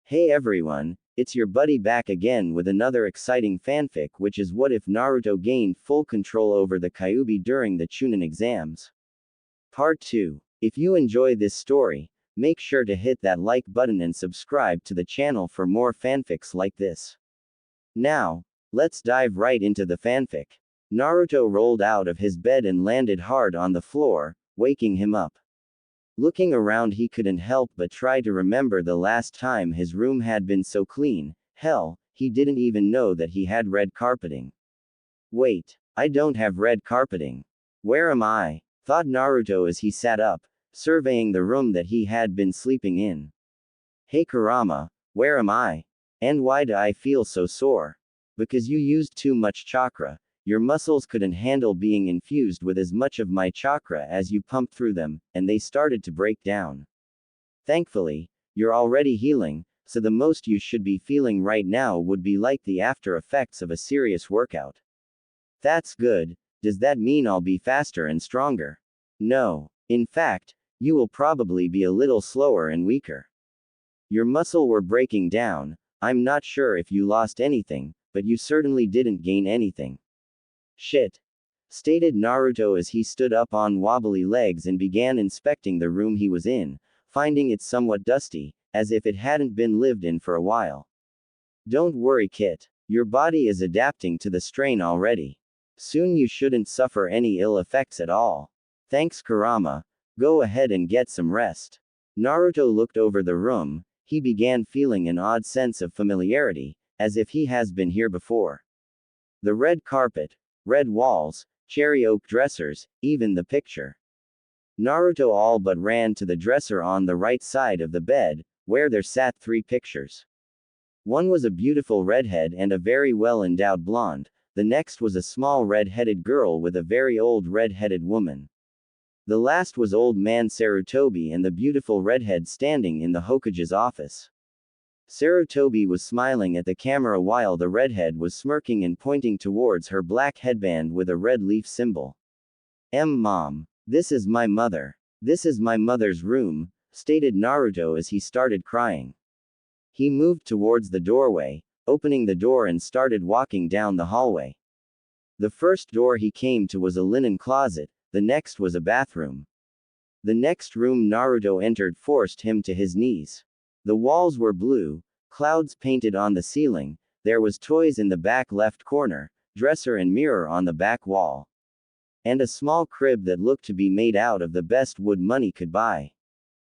Hey everyone, it's your buddy back again with another exciting fanfic, which is what if Naruto gained full control over the Kyuubi during the Chunin exams. Part 2. If you enjoy this story, make sure to hit that like button and subscribe to the channel for more fanfics like this. Now, let's dive right into the fanfic. Naruto rolled out of his bed and landed hard on the floor, waking him up. Looking around, he couldn't help but try to remember the last time his room had been so clean. Hell, he didn't even know that he had red carpeting. Wait, I don't have red carpeting. Where am I? Thought Naruto as he sat up, surveying the room that he had been sleeping in. Hey Kurama, where am I? And why do I feel so sore? Because you used too much chakra. Your muscles couldn't handle being infused with as much of my chakra as you pumped through them, and they started to break down. Thankfully, you're already healing, so the most you should be feeling right now would be like the after effects of a serious workout. That's good. Does that mean I'll be faster and stronger? No. In fact, you will probably be a little slower and weaker. Your muscle were breaking down. I'm not sure if you lost anything, but you certainly didn't gain anything. Shit, stated Naruto as he stood up on wobbly legs and began inspecting the room he was in, finding it somewhat dusty, as if it hadn't been lived in for a while. Don't worry, Kit. Your body is adapting to the strain already. Soon you shouldn't suffer any ill effects at all. Thanks, Kurama. Go ahead and get some rest. Naruto looked over the room. He began feeling an odd sense of familiarity, as if he has been here before. The red carpet, red walls, cherry oak dressers, even the picture. Naruto all but ran to the dresser on the right side of the bed, where there sat 3 pictures. One was a beautiful redhead and a very well-endowed blonde, the next was a small red-headed girl with a very old red-headed woman. The last was old man Sarutobi and the beautiful redhead standing in the Hokage's office. Sarutobi was smiling at the camera while the redhead was smirking and pointing towards her black headband with a red leaf symbol. Mom. This is my mother. This is my mother's room, stated Naruto as he started crying. He moved towards the doorway, opening the door and started walking down the hallway. The first door he came to was a linen closet, the next was a bathroom. The next room Naruto entered forced him to his knees. The walls were blue, clouds painted on the ceiling, there was toys in the back left corner, dresser and mirror on the back wall. And a small crib that looked to be made out of the best wood money could buy.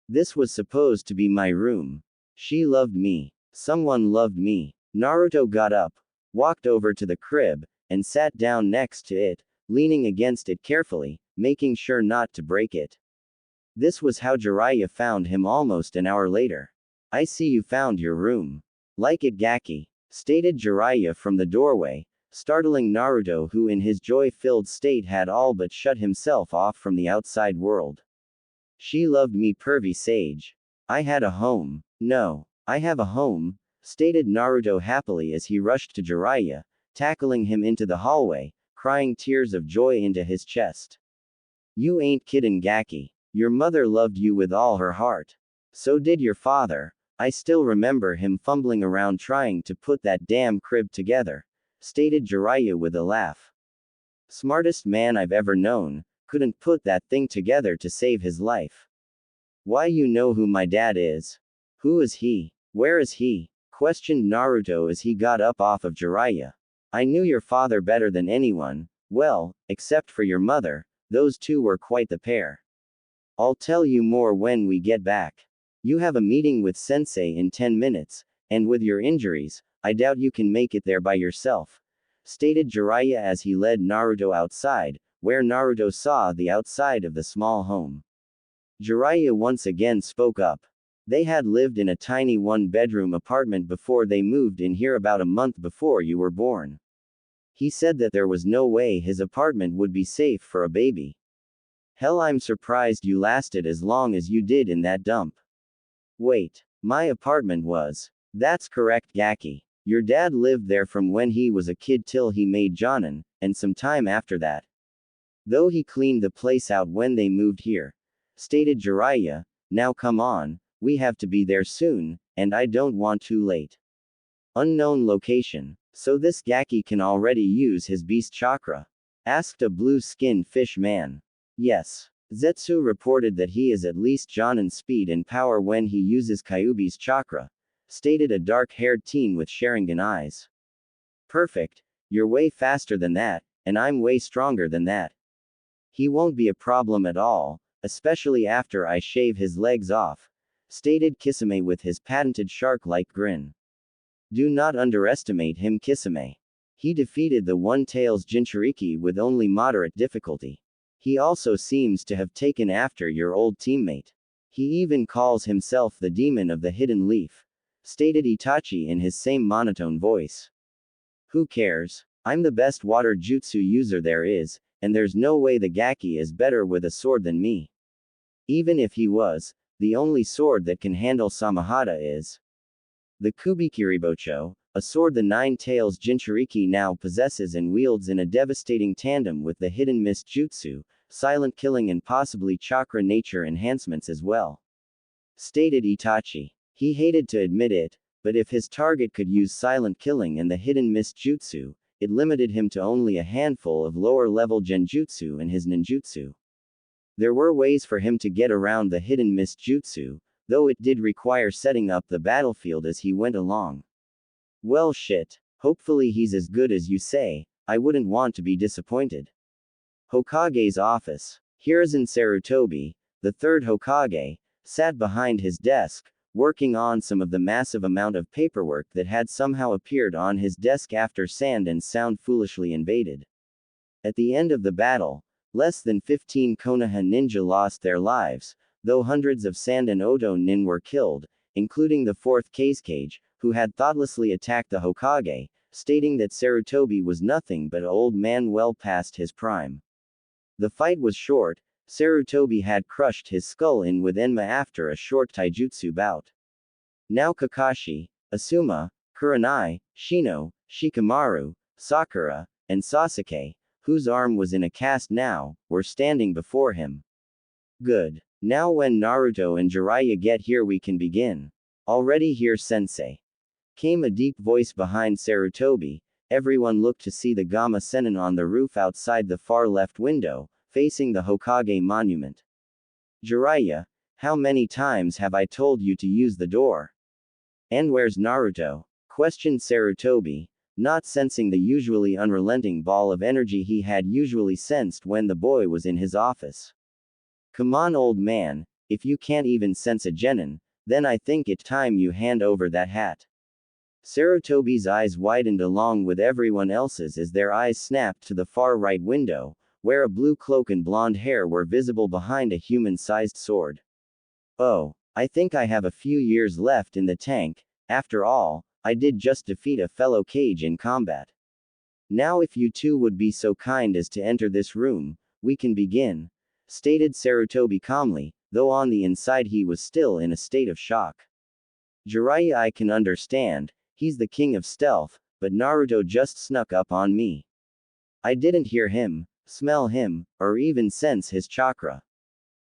This was supposed to be my room. She loved me. Someone loved me. Naruto got up, walked over to the crib, and sat down next to it, leaning against it carefully, making sure not to break it. This was how Jiraiya found him almost an hour later. I see you found your room. Like it, Gaki, stated Jiraiya from the doorway, startling Naruto, who in his joy-filled state had all but shut himself off from the outside world. She loved me, pervy sage. I had a home. No, I have a home, stated Naruto happily as he rushed to Jiraiya, tackling him into the hallway, crying tears of joy into his chest. You ain't kiddin', Gaki. Your mother loved you with all her heart. So did your father. I still remember him fumbling around trying to put that damn crib together, stated Jiraiya with a laugh. Smartest man I've ever known, couldn't put that thing together to save his life. Why, you know who my dad is? Who is he? Where is he? Questioned Naruto as he got up off of Jiraiya. I knew your father better than anyone, well, except for your mother, those two were quite the pair. I'll tell you more when we get back. You have a meeting with Sensei in 10 minutes, and with your injuries, I doubt you can make it there by yourself, stated Jiraiya as he led Naruto outside, where Naruto saw the outside of the small home. Jiraiya once again spoke up. They had lived in a tiny one-bedroom apartment before they moved in here about a month before you were born. He said that there was no way his apartment would be safe for a baby. Hell, I'm surprised you lasted as long as you did in that dump. Wait, my apartment was. That's correct, Gaki. Your dad lived there from when he was a kid till he made Jonin, and some time after that. Though he cleaned the place out when they moved here, stated Jiraiya. Now come on, we have to be there soon, and I don't want too late. Unknown location. So this Gaki can already use his beast chakra? Asked a blue-skinned fish man. Yes. Zetsu reported that he is at least Jonin's speed and power when he uses Kyuubi's chakra, stated a dark-haired teen with Sharingan eyes. Perfect. You're way faster than that, and I'm way stronger than that. He won't be a problem at all, especially after I shave his legs off, stated Kisame with his patented shark-like grin. Do not underestimate him, Kisame. He defeated the One-Tails Jinchuriki with only moderate difficulty. He also seems to have taken after your old teammate. He even calls himself the demon of the hidden leaf, stated Itachi in his same monotone voice. Who cares? I'm the best water jutsu user there is, and there's no way the Gaki is better with a sword than me. Even if he was, the only sword that can handle Samahata is the Kubikiribocho, a sword the Nine-Tails Jinchuriki now possesses and wields in a devastating tandem with the hidden mist jutsu, silent killing and possibly chakra nature enhancements as well. Stated Itachi. He hated to admit it, but if his target could use silent killing and the hidden mist jutsu, it limited him to only a handful of lower-level genjutsu and his ninjutsu. There were ways for him to get around the hidden mist jutsu, though it did require setting up the battlefield as he went along. Well shit. Hopefully he's as good as you say, I wouldn't want to be disappointed. Hokage's office. Hiruzen Sarutobi, the third Hokage, sat behind his desk, working on some of the massive amount of paperwork that had somehow appeared on his desk after Sand and Sound foolishly invaded. At the end of the battle, less than 15 Konoha ninja lost their lives, though hundreds of Sand and Oto nin were killed, including the fourth Kazekage, who had thoughtlessly attacked the Hokage, stating that Sarutobi was nothing but an old man well past his prime. The fight was short. Sarutobi had crushed his skull in with Enma after a short taijutsu bout. Now Kakashi, Asuma, Kurenai, Shino, Shikamaru, Sakura, and Sasuke, whose arm was in a cast now, were standing before him. Good. Now when Naruto and Jiraiya get here we can begin. Already here, sensei. Came a deep voice behind Sarutobi. Everyone looked to see the Gamma Sennin on the roof outside the far left window, facing the Hokage monument. Jiraiya, how many times have I told you to use the door? And where's Naruto? Questioned Sarutobi, not sensing the usually unrelenting ball of energy he had usually sensed when the boy was in his office. Come on, old man, if you can't even sense a genin, then I think it's time you hand over that hat. Sarutobi's eyes widened along with everyone else's as their eyes snapped to the far right window, where a blue cloak and blonde hair were visible behind a human-sized sword. Oh, I think I have a few years left in the tank. After all, I did just defeat a fellow Kage in combat. Now if you two would be so kind as to enter this room, we can begin, stated Sarutobi calmly, though on the inside he was still in a state of shock. Jiraiya, I can understand, he's the king of stealth, but Naruto just snuck up on me. I didn't hear him, smell him, or even sense his chakra.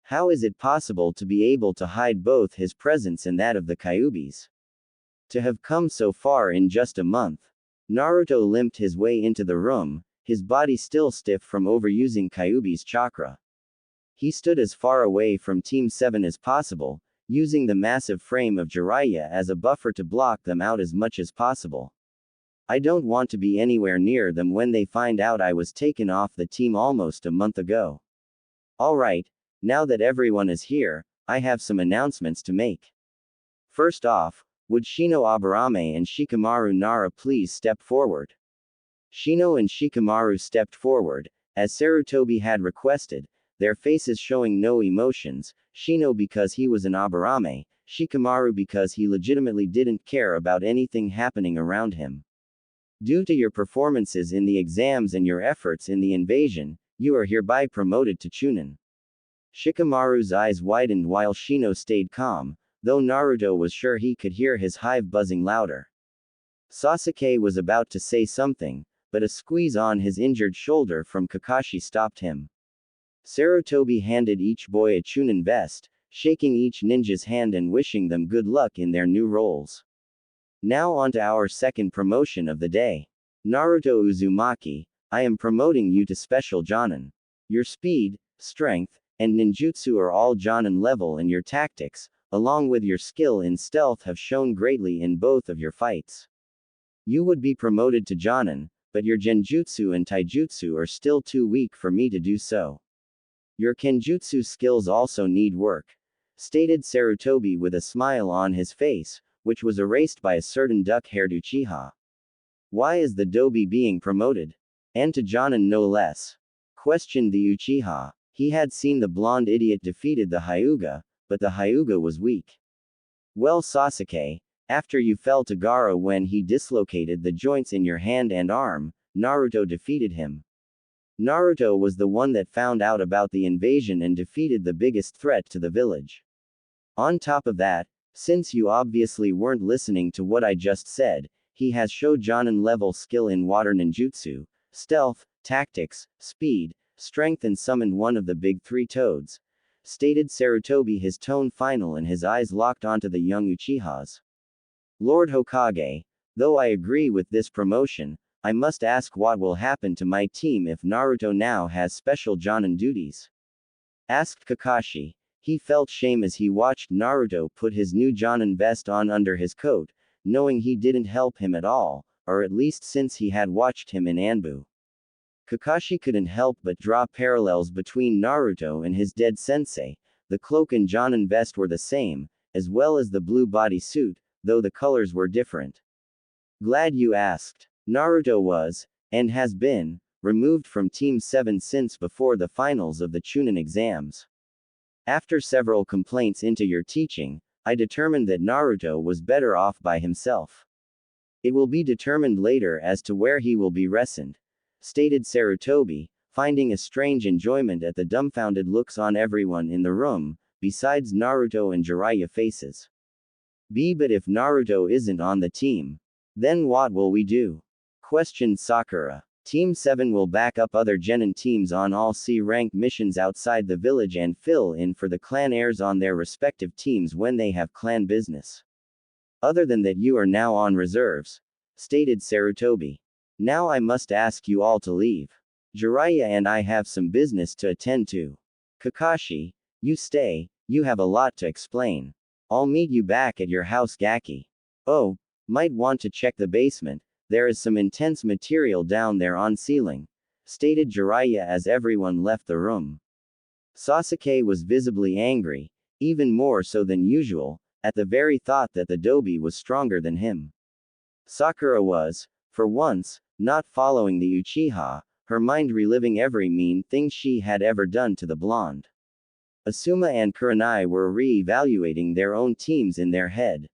How is it possible to be able to hide both his presence and that of the Kyuubis? To have come so far in just a month. Naruto limped his way into the room, his body still stiff from overusing Kyuubi's chakra. He stood as far away from Team 7 as possible, using the massive frame of Jiraiya as a buffer to block them out as much as possible. I don't want to be anywhere near them when they find out I was taken off the team almost a month ago. Alright, now that everyone is here, I have some announcements to make. First off, would Shino Aburame and Shikamaru Nara please step forward? Shino and Shikamaru stepped forward, as Sarutobi had requested, their faces showing no emotions, Shino because he was an Aburame, Shikamaru because he legitimately didn't care about anything happening around him. Due to your performances in the exams and your efforts in the invasion, you are hereby promoted to Chunin. Shikamaru's eyes widened while Shino stayed calm, though Naruto was sure he could hear his hive buzzing louder. Sasuke was about to say something, but a squeeze on his injured shoulder from Kakashi stopped him. Sarutobi handed each boy a Chunin vest, shaking each ninja's hand and wishing them good luck in their new roles. Now on to our second promotion of the day. Naruto Uzumaki, I am promoting you to Special Jonin. Your speed, strength, and ninjutsu are all Jonin level, and your tactics, along with your skill in stealth, have shown greatly in both of your fights. You would be promoted to Jonin, but your Genjutsu and Taijutsu are still too weak for me to do so. Your Kenjutsu skills also need work, stated Sarutobi with a smile on his face, which was erased by a certain duck-haired Uchiha. Why is the Dobi being promoted? And to Jonin no less? Questioned the Uchiha. He had seen the blonde idiot defeated the Hyuga, but the Hyuga was weak. Well, Sasuke, after you fell to Gaara when he dislocated the joints in your hand and arm, Naruto defeated him. Naruto was the one that found out about the invasion and defeated the biggest threat to the village. On top of that, since you obviously weren't listening to what I just said, he has showed Jonin level skill in water ninjutsu, stealth, tactics, speed, strength, and summoned one of the big three toads, stated Sarutobi, his tone final and his eyes locked onto the young Uchihas. Lord Hokage, though I agree with this promotion, I must ask what will happen to my team if Naruto now has special Jonin duties? Asked Kakashi. He felt shame as he watched Naruto put his new Jonin vest on under his coat, knowing he didn't help him at all, or at least since he had watched him in Anbu. Kakashi couldn't help but draw parallels between Naruto and his dead sensei. The cloak and Jonin vest were the same, as well as the blue bodysuit, though the colors were different. Glad you asked. Naruto was, and has been, removed from Team 7 since before the finals of the Chunin exams. After several complaints into your teaching, I determined that Naruto was better off by himself. It will be determined later as to where he will be rested, stated Sarutobi, finding a strange enjoyment at the dumbfounded looks on everyone in the room, besides Naruto and Jiraiya faces. But if Naruto isn't on the team, then what will we do? Questioned Sakura. Team 7 will back up other Genin teams on all C-rank missions outside the village and fill in for the clan heirs on their respective teams when they have clan business. Other than that, you are now on reserves, stated Sarutobi. Now I must ask you all to leave. Jiraiya and I have some business to attend to. Kakashi, you stay, you have a lot to explain. I'll meet you back at your house, Gaki. Oh, might want to check the basement, there is some intense material down there on ceiling, stated Jiraiya as everyone left the room. Sasuke was visibly angry, even more so than usual, at the very thought that the Dobi was stronger than him. Sakura was, for once, not following the Uchiha, her mind reliving every mean thing she had ever done to the blonde. Asuma and Kurenai were re-evaluating their own teams in their head.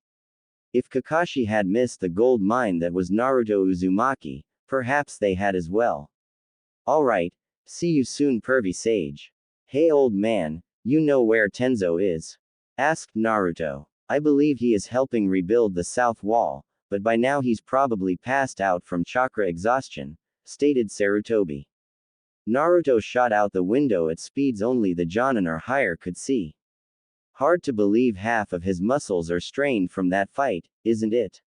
If Kakashi had missed the gold mine that was Naruto Uzumaki, perhaps they had as well. Alright, see you soon, pervy sage. Hey old man, you know where Tenzo is? Asked Naruto. I believe he is helping rebuild the south wall, but by now he's probably passed out from chakra exhaustion, stated Sarutobi. Naruto shot out the window at speeds only the Jonin or higher could see. Hard to believe half of his muscles are strained from that fight, isn't it?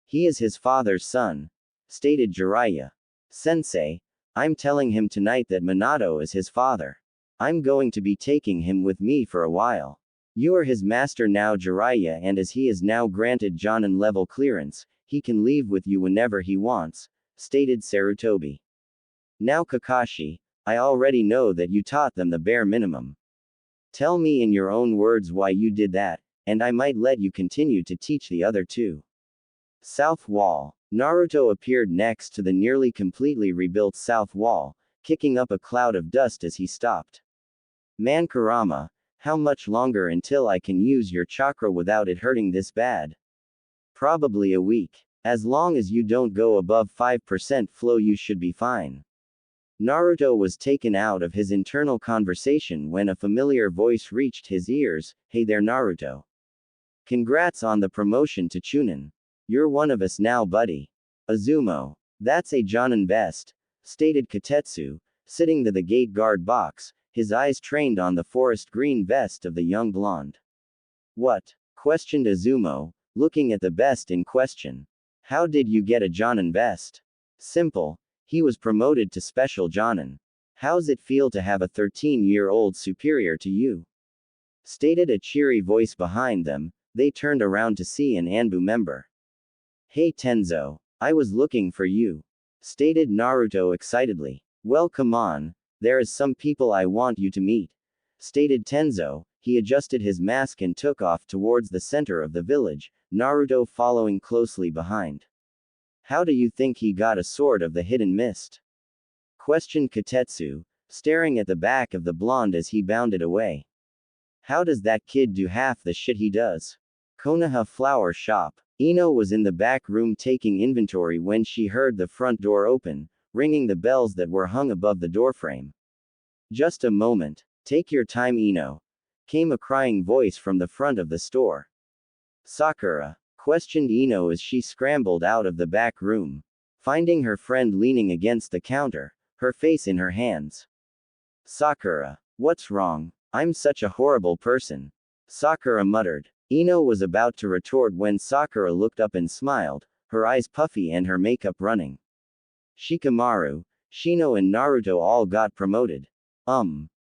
He is his father's son, stated Jiraiya. Sensei, I'm telling him tonight that Minato is his father. I'm going to be taking him with me for a while. You are his master now, Jiraiya, and as he is now granted Jonin level clearance, he can leave with you whenever he wants, stated Sarutobi. Now Kakashi, I already know that you taught them the bare minimum. Tell me in your own words why you did that, and I might let you continue to teach the other two. South Wall. Naruto appeared next to the nearly completely rebuilt South Wall, kicking up a cloud of dust as he stopped. Man Kurama, how much longer until I can use your chakra without it hurting this bad? Probably a week. As long as you don't go above 5% flow, you should be fine. Naruto was taken out of his internal conversation when a familiar voice reached his ears. Hey there, Naruto. Congrats on the promotion to Chunin. You're one of us now, buddy. Azumo. That's a Jonin best, stated Katetsu, sitting to the gate guard box, his eyes trained on the forest green vest of the young blonde. What? Questioned Izumo, looking at the best in question. How did you get a Jonin vest? Simple. He was promoted to special Jonin. How's it feel to have a 13-year-old superior to you? Stated a cheery voice behind them. They turned around to see an Anbu member. Hey Tenzo, I was looking for you. Stated Naruto excitedly. Well, come on, there is some people I want you to meet. Stated Tenzo. He adjusted his mask and took off towards the center of the village, Naruto following closely behind. How do you think he got a sword of the hidden mist? Questioned Katetsu, staring at the back of the blonde as he bounded away. How does that kid do half the shit he does? Konoha flower shop. Ino was in the back room taking inventory when she heard the front door open, ringing the bells that were hung above the doorframe. Just a moment. Take your time, Ino. Came a crying voice from the front of the store. Sakura? Questioned Ino as she scrambled out of the back room, finding her friend leaning against the counter, her face in her hands. Sakura. What's wrong? I'm such a horrible person. Sakura muttered. Ino was about to retort when Sakura looked up and smiled, her eyes puffy and her makeup running. Shikamaru, Shino and Naruto all got promoted.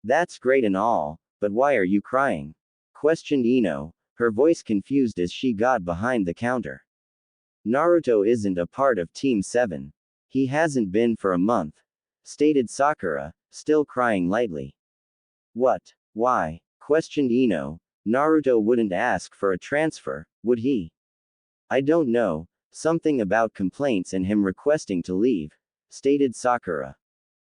That's great and all, but why are you crying? Questioned Ino, her voice confused as she got behind the counter. Naruto isn't a part of Team 7. He hasn't been for a month. Stated Sakura, still crying lightly. What? Why? Questioned Ino. Naruto wouldn't ask for a transfer, would he? I don't know, something about complaints and him requesting to leave. Stated Sakura.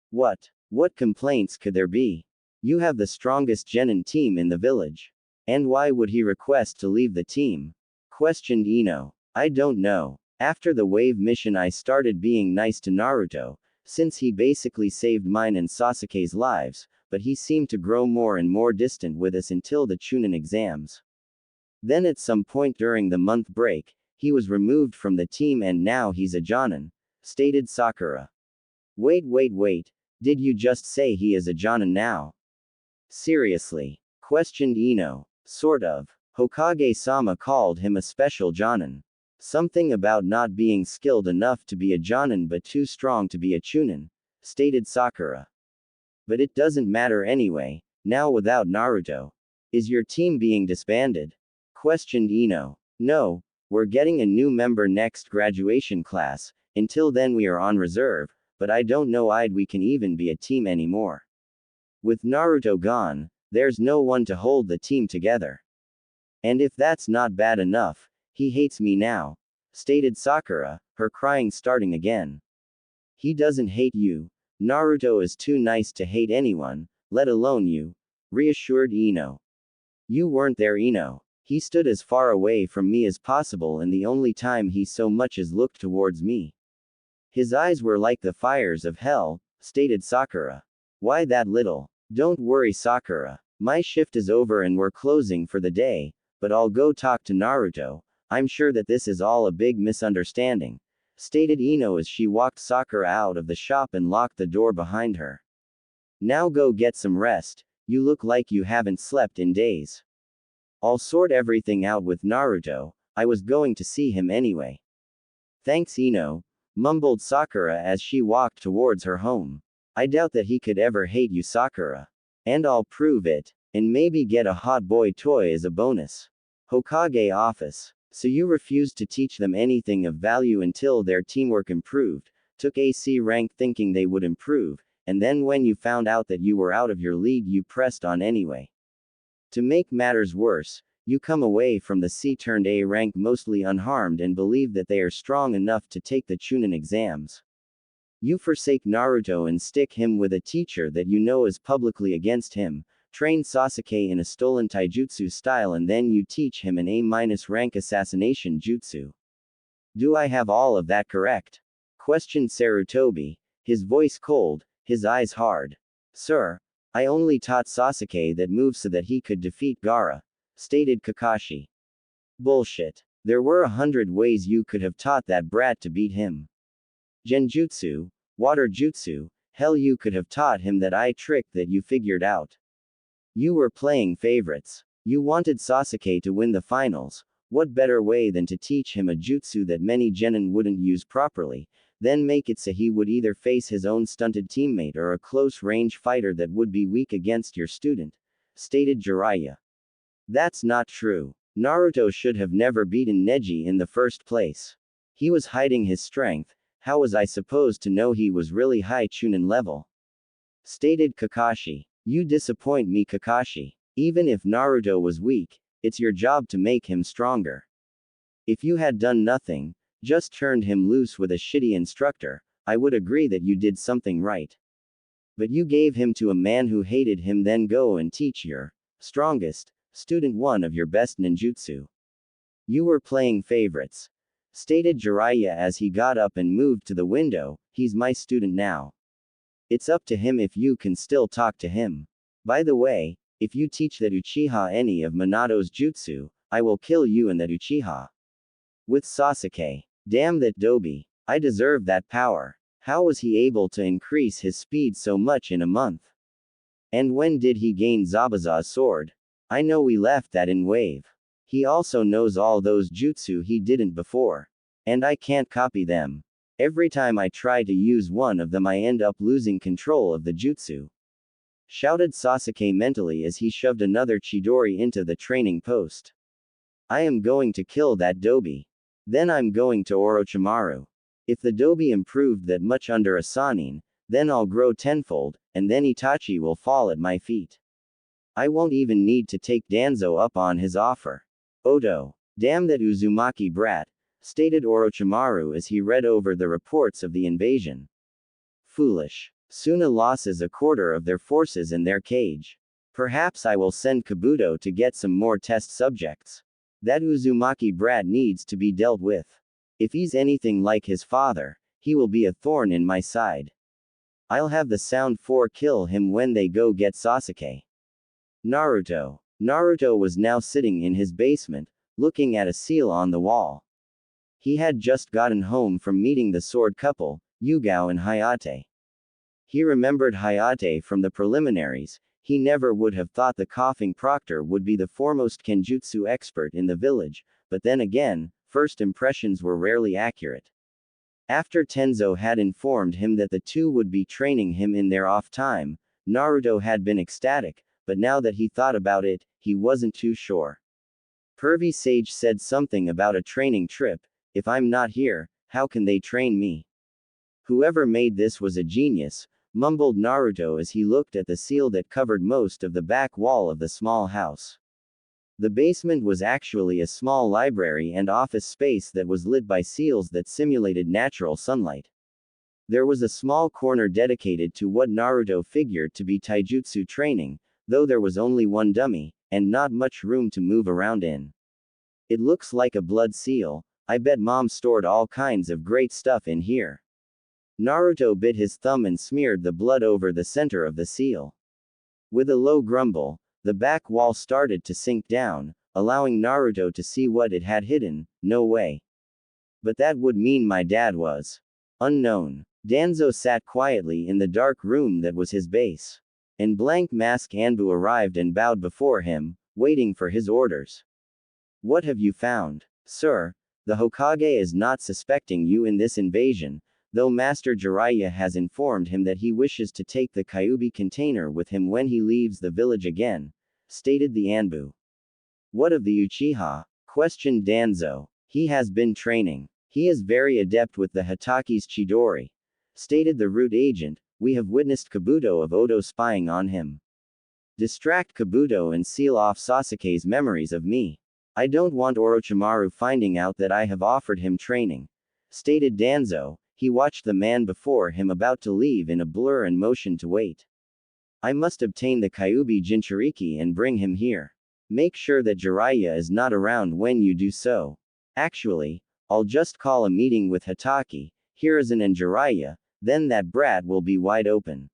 What complaints could there be? You have the strongest genin team in the village. And why would he request to leave the team? Questioned Ino. I don't know. After the wave mission I started being nice to Naruto, since he basically saved mine and Sasuke's lives, but he seemed to grow more and more distant with us until the Chunin exams. Then at some point during the month break, he was removed from the team and now he's a Jonin. Stated Sakura. Wait. Did you just say he is a Jonin now? Seriously? Questioned Ino. Sort of. Hokage-sama called him a special Jonin. Something about not being skilled enough to be a Jonin but too strong to be a Chunin. Stated Sakura. But it doesn't matter anyway, now without Naruto. Is your team being disbanded? Questioned Ino. No, we're getting a new member next graduation class, until then we are on reserve, but I don't know we can even be a team anymore. With Naruto gone, there's no one to hold the team together. And if that's not bad enough, he hates me now. Stated Sakura, her crying starting again. He doesn't hate you. Naruto is too nice to hate anyone, let alone you. Reassured Ino. You weren't there, Ino. He stood as far away from me as possible and the only time he so much as looked towards me. His eyes were like the fires of hell, stated Sakura. Why that little? Don't worry, Sakura. My shift is over and we're closing for the day, but I'll go talk to Naruto. I'm sure that this is all a big misunderstanding. Stated Ino as she walked Sakura out of the shop and locked the door behind her. Now go get some rest, you look like you haven't slept in days. I'll sort everything out with Naruto, I was going to see him anyway. Thanks Ino, mumbled Sakura as she walked towards her home. I doubt that he could ever hate you, Sakura. And I'll prove it, and maybe get a hot boy toy as a bonus. Hokage office. So you refused to teach them anything of value until their teamwork improved, took AC rank thinking they would improve, and then when you found out that you were out of your league you pressed on anyway. To make matters worse, you come away from the C-A rank mostly unharmed and believe that they are strong enough to take the Chunin exams. You forsake Naruto and stick him with a teacher that you know is publicly against him, train Sasuke in a stolen taijutsu style and then you teach him an A- rank assassination jutsu. Do I have all of that correct? Questioned Sarutobi, his voice cold, his eyes hard. Sir, I only taught Sasuke that move so that he could defeat Gaara, stated Kakashi. Bullshit. There were 100 ways you could have taught that brat to beat him. Genjutsu, water jutsu, Hell, you could have taught him that eye trick that you figured out. You were playing favorites. You wanted Sasuke to win the finals. What better way than to teach him a jutsu that many genin wouldn't use properly, then make it so he would either face his own stunted teammate or a close-range fighter that would be weak against your student, stated Jiraiya. That's not true. Naruto should have never beaten Neji in the first place. He was hiding his strength. How was I supposed to know he was really high Chunin level? Stated Kakashi. You disappoint me, Kakashi. Even if Naruto was weak, it's your job to make him stronger. If you had done nothing, just turned him loose with a shitty instructor, I would agree that you did something right. But you gave him to a man who hated him, then go and teach your strongest student one of your best ninjutsu. You were playing favorites. Stated Jiraiya as he got up and moved to the window. He's my student now. It's up to him if you can still talk to him. By the way, if you teach that Uchiha any of Minato's jutsu, I will kill you and that Uchiha. With Sasuke. Damn that Dobi. I deserve that power. How was he able to increase his speed so much in a month? And when did he gain Zabuza's sword? I know we left that in Wave. He also knows all those jutsu he didn't before. And I can't copy them. Every time I try to use one of them I end up losing control of the jutsu. Shouted Sasuke mentally as he shoved another Chidori into the training post. I am going to kill that Dobi. Then I'm going to Orochimaru. If the Dobi improved that much under a Sannin, then I'll grow tenfold, and then Itachi will fall at my feet. I won't even need to take Danzo up on his offer. Odo. Damn that Uzumaki brat, stated Orochimaru as he read over the reports of the invasion. Foolish. Suna loses a quarter of their forces in their cage. Perhaps I will send Kabuto to get some more test subjects. That Uzumaki brat needs to be dealt with. If he's anything like his father, he will be a thorn in my side. I'll have the Sound 4 kill him when they go get Sasuke. Naruto. Naruto was now sitting in his basement, looking at a seal on the wall. He had just gotten home from meeting the sword couple, Yugao and Hayate. He remembered Hayate from the preliminaries. He never would have thought the coughing proctor would be the foremost kenjutsu expert in the village, but then again, first impressions were rarely accurate. After Tenzo had informed him that the two would be training him in their off time, Naruto had been ecstatic, but now that he thought about it, he wasn't too sure. Pervy Sage said something about a training trip. If I'm not here, how can they train me? Whoever made this was a genius, mumbled Naruto as he looked at the seal that covered most of the back wall of the small house. The basement was actually a small library and office space that was lit by seals that simulated natural sunlight. There was a small corner dedicated to what Naruto figured to be taijutsu training, though there was only one dummy, and not much room to move around in. It looks like a blood seal. I bet Mom stored all kinds of great stuff in here. Naruto bit his thumb and smeared the blood over the center of the seal. With a low grumble, the back wall started to sink down, allowing Naruto to see what it had hidden. No way. But that would mean my dad was unknown. Danzo sat quietly in the dark room that was his base. In blank mask Anbu arrived and bowed before him, waiting for his orders. What have you found, sir? The Hokage is not suspecting you in this invasion, though Master Jiraiya has informed him that he wishes to take the Kyuubi container with him when he leaves the village again, stated the Anbu. What of the Uchiha? Questioned Danzo. He has been training. He is very adept with the Hitachi's Chidori, stated the root agent. We have witnessed Kabuto of Odo spying on him. Distract Kabuto and seal off Sasuke's memories of me. I don't want Orochimaru finding out that I have offered him training, stated Danzo. He watched the man before him about to leave in a blur and motioned to wait. I must obtain the Kyuubi Jinchuriki and bring him here. Make sure that Jiraiya is not around when you do so. Actually, I'll just call a meeting with Hitachi, Hiruzen and Jiraiya, then that brat will be wide open.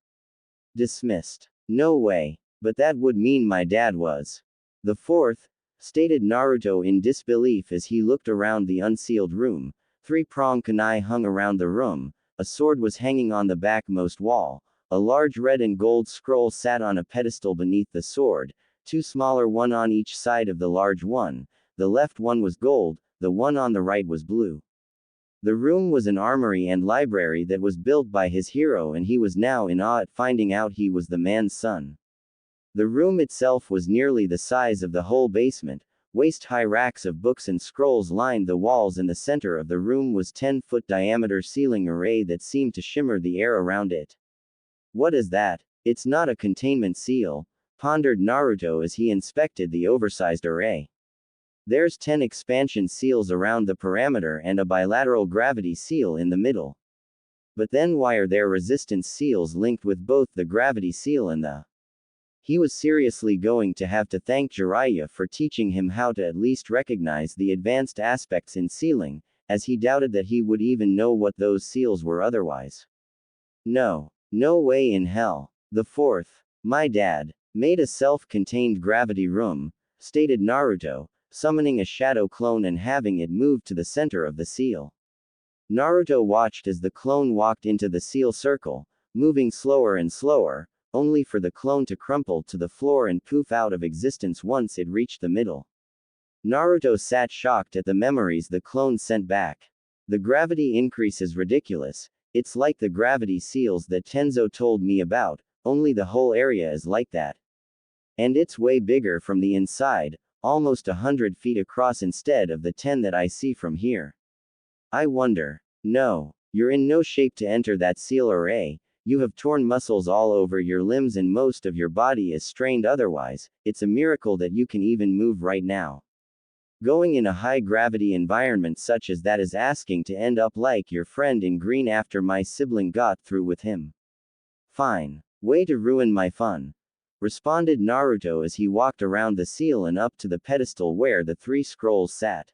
Dismissed. No way. But that would mean my dad was the fourth, stated Naruto in disbelief as he looked around the unsealed room. Three-pronged kunai hung around the room, a sword was hanging on the backmost wall, A large red and gold scroll sat on a pedestal beneath the sword, two smaller one on each side of the large one. The left one was gold, the one on the right was blue. The room was an armory and library that was built by his hero, and he was now in awe at finding out he was the man's son. The room itself was nearly the size of the whole basement. Waist-high racks of books and scrolls lined the walls. In the center of the room was 10-foot diameter ceiling array that seemed to shimmer the air around it. What is that? It's not a containment seal, pondered Naruto as he inspected the oversized array. There's 10 expansion seals around the perimeter and a bilateral gravity seal in the middle. But then why are there resistance seals linked with both the gravity seal and the... He was seriously going to have to thank Jiraiya for teaching him how to at least recognize the advanced aspects in sealing, as he doubted that he would even know what those seals were otherwise. No way in hell. The fourth, my dad, made a self-contained gravity room, stated Naruto, summoning a shadow clone and having it move to the center of the seal. Naruto watched as the clone walked into the seal circle, moving slower and slower, only for the clone to crumple to the floor and poof out of existence once it reached the middle. Naruto sat shocked at the memories the clone sent back. The gravity increase is ridiculous. It's like the gravity seals that Tenzo told me about, only the whole area is like that. And it's way bigger from the inside, almost 100 feet across instead of the 10 that I see from here. I wonder. No, you're in no shape to enter that seal array. You have torn muscles all over your limbs and most of your body is strained otherwise. It's a miracle that you can even move right now. Going in a high-gravity environment such as that is asking to end up like your friend in green after my sibling got through with him. Fine. Way to ruin my fun, responded Naruto as he walked around the seal and up to the pedestal where the 3 scrolls sat.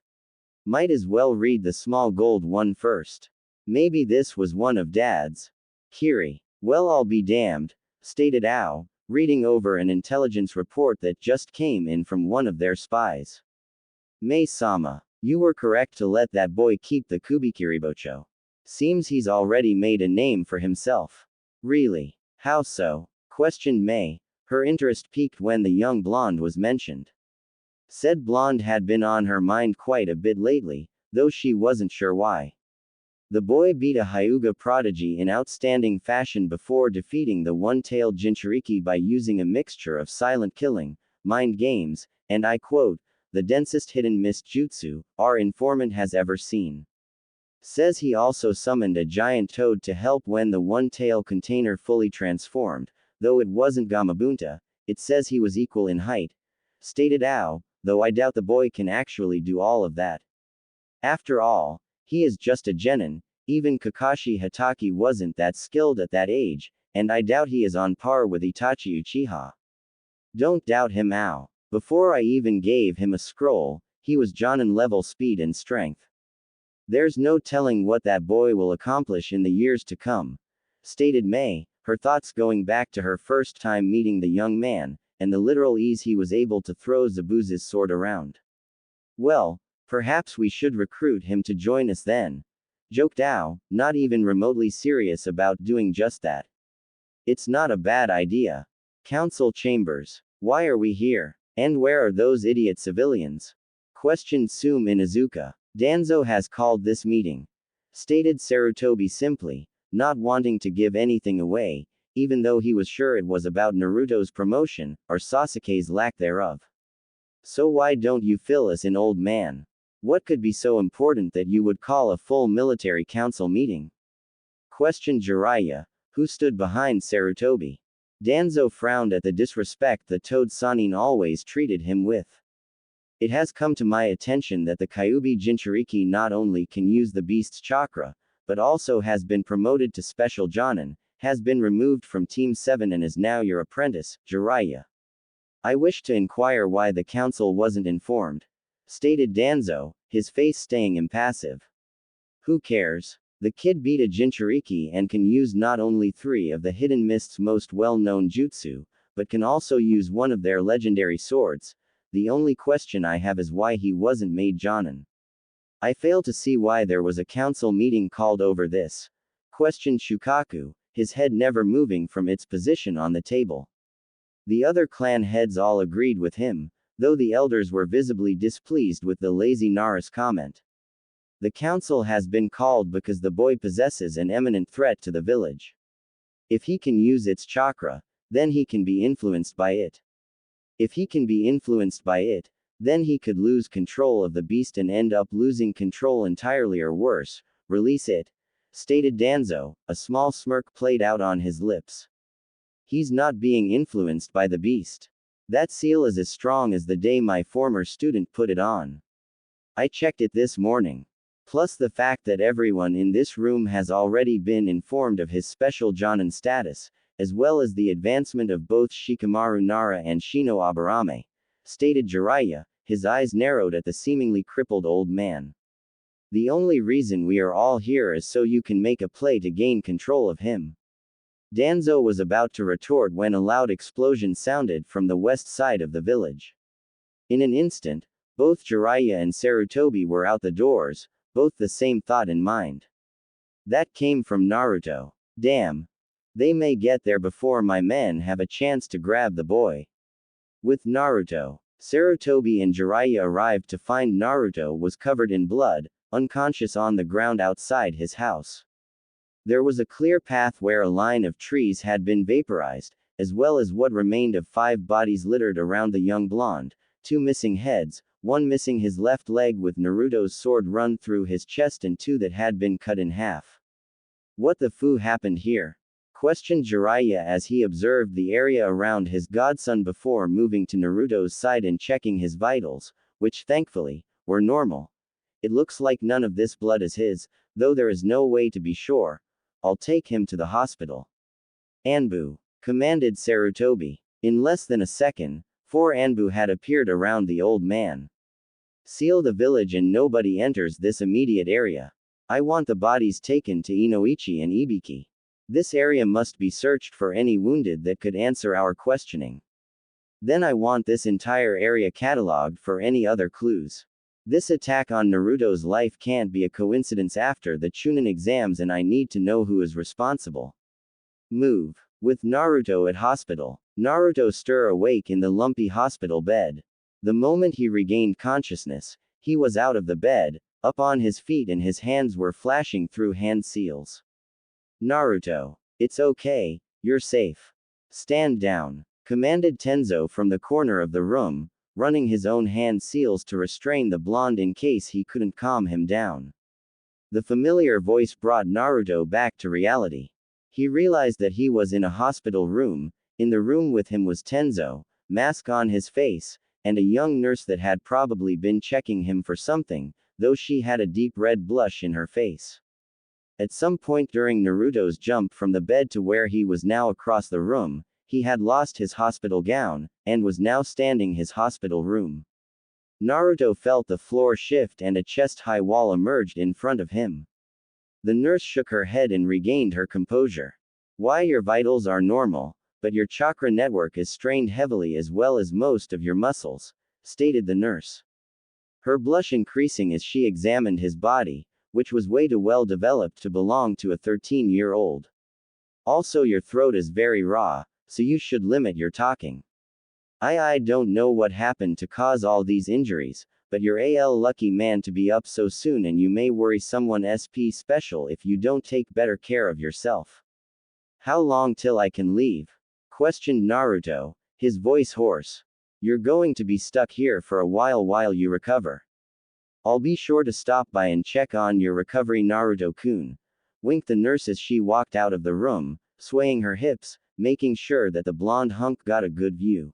Might as well read the small gold one first. Maybe this was one of Dad's. Kiri. Well, I'll be damned, stated Ao, reading over an intelligence report that just came in from one of their spies. Mei-sama, you were correct to let that boy keep the Kubikiribocho. Seems he's already made a name for himself. Really? How so? Questioned Mei, her interest piqued when the young blonde was mentioned. Said blonde had been on her mind quite a bit lately, though she wasn't sure why. The boy beat a Hyuga prodigy in outstanding fashion before defeating the one-tailed Jinchuriki by using a mixture of silent killing, mind games, and I quote, the densest hidden mist jutsu our informant has ever seen. Says he also summoned a giant toad to help when the one-tail container fully transformed, though it wasn't Gamabunta, it says he was equal in height, stated Ao, though I doubt the boy can actually do all of that. After all, he is just a genin, even Kakashi Hatake wasn't that skilled at that age, and I doubt he is on par with Itachi Uchiha. Don't doubt him, Ao. Before I even gave him a scroll, he was Jonin level speed and strength. There's no telling what that boy will accomplish in the years to come, stated Mei, her thoughts going back to her first time meeting the young man, and the literal ease he was able to throw Zabuza's sword around. Well, perhaps we should recruit him to join us then, joked Ao, not even remotely serious about doing just that. It's not a bad idea. Council chambers. Why are we here? And where are those idiot civilians? Questioned Sume Inuzuka. Danzo has called this meeting, stated Sarutobi simply, not wanting to give anything away, even though he was sure it was about Naruto's promotion, or Sasuke's lack thereof. So why don't you fill us in, old man? What could be so important that you would call a full military council meeting? Questioned Jiraiya, who stood behind Sarutobi. Danzo frowned at the disrespect the Toad Sanin always treated him with. It has come to my attention that the Kyuubi Jinchuriki not only can use the beast's chakra, but also has been promoted to special Jonin, has been removed from Team 7 and is now your apprentice, Jiraiya. I wish to inquire why the council wasn't informed, stated Danzo, his face staying impassive. Who cares? The kid beat a Jinchuriki and can use not only 3 of the Hidden Mist's most well-known jutsu, but can also use one of their legendary swords. The only question I have is why he wasn't made Jonin. I fail to see why there was a council meeting called over this, questioned Shukaku, his head never moving from its position on the table. The other clan heads all agreed with him, though the elders were visibly displeased with the lazy Nara's comment. The council has been called because the boy possesses an imminent threat to the village. If he can use its chakra, then he can be influenced by it. If he can be influenced by it, then he could lose control of the beast and end up losing control entirely or worse, release it, stated Danzo, a small smirk played out on his lips. He's not being influenced by the beast. That seal is as strong as the day my former student put it on. I checked it this morning. Plus the fact that everyone in this room has already been informed of his special Jonin status, as well as the advancement of both Shikamaru Nara and Shino Aburame, stated Jiraiya, his eyes narrowed at the seemingly crippled old man. The only reason we are all here is so you can make a play to gain control of him. Danzo was about to retort when a loud explosion sounded from the west side of the village. In an instant, both Jiraiya and Sarutobi were out the doors, both the same thought in mind. That came from Naruto. Damn. They may get there before my men have a chance to grab the boy. With Naruto, Sarutobi and Jiraiya arrived to find Naruto was covered in blood, unconscious on the ground outside his house. There was a clear path where a line of trees had been vaporized, as well as what remained of 5 bodies littered around the young blonde, 2 missing heads, 1 missing his left leg with Naruto's sword run through his chest and 2 that had been cut in half. What the foo happened here? Questioned Jiraiya as he observed the area around his godson before moving to Naruto's side and checking his vitals, which thankfully were normal. It looks like none of this blood is his, though there is no way to be sure. I'll take him to the hospital. Anbu, commanded Sarutobi. In less than a second, 4 Anbu had appeared around the old man. Seal the village and nobody enters this immediate area. I want the bodies taken to Inoichi and Ibiki. This area must be searched for any wounded that could answer our questioning. Then I want this entire area catalogued for any other clues. This attack on Naruto's life can't be a coincidence after the Chunin exams and I need to know who is responsible. Move. With Naruto at hospital. Naruto stir awake in the lumpy hospital bed. The moment he regained consciousness, he was out of the bed, up on his feet and his hands were flashing through hand seals. Naruto. It's okay, you're safe. Stand down. Commanded Tenzo from the corner of the room, running his own hand seals to restrain the blonde in case he couldn't calm him down. The familiar voice brought Naruto back to reality. He realized that he was in a hospital room. In the room with him was Tenzo, mask on his face, and a young nurse that had probably been checking him for something, though she had a deep red blush in her face. At some point during Naruto's jump from the bed to where he was now across the room, he had lost his hospital gown, and was now standing his hospital room. Naruto felt the floor shift and a chest-high wall emerged in front of him. The nurse shook her head and regained her composure. Why, your vitals are normal, but your chakra network is strained heavily as well as most of your muscles, stated the nurse. Her blush increasing as she examined his body, which was way too well developed to belong to a 13-year-old. Also your throat is very raw, so you should limit your talking. I don't know what happened to cause all these injuries, but you're lucky man to be up so soon and you may worry someone SP special if you don't take better care of yourself. How long till I can leave? Questioned Naruto, his voice hoarse. You're going to be stuck here for a while you recover. I'll be sure to stop by and check on your recovery, Naruto-kun, winked the nurse as she walked out of the room, swaying her hips, making sure that the blonde hunk got a good view.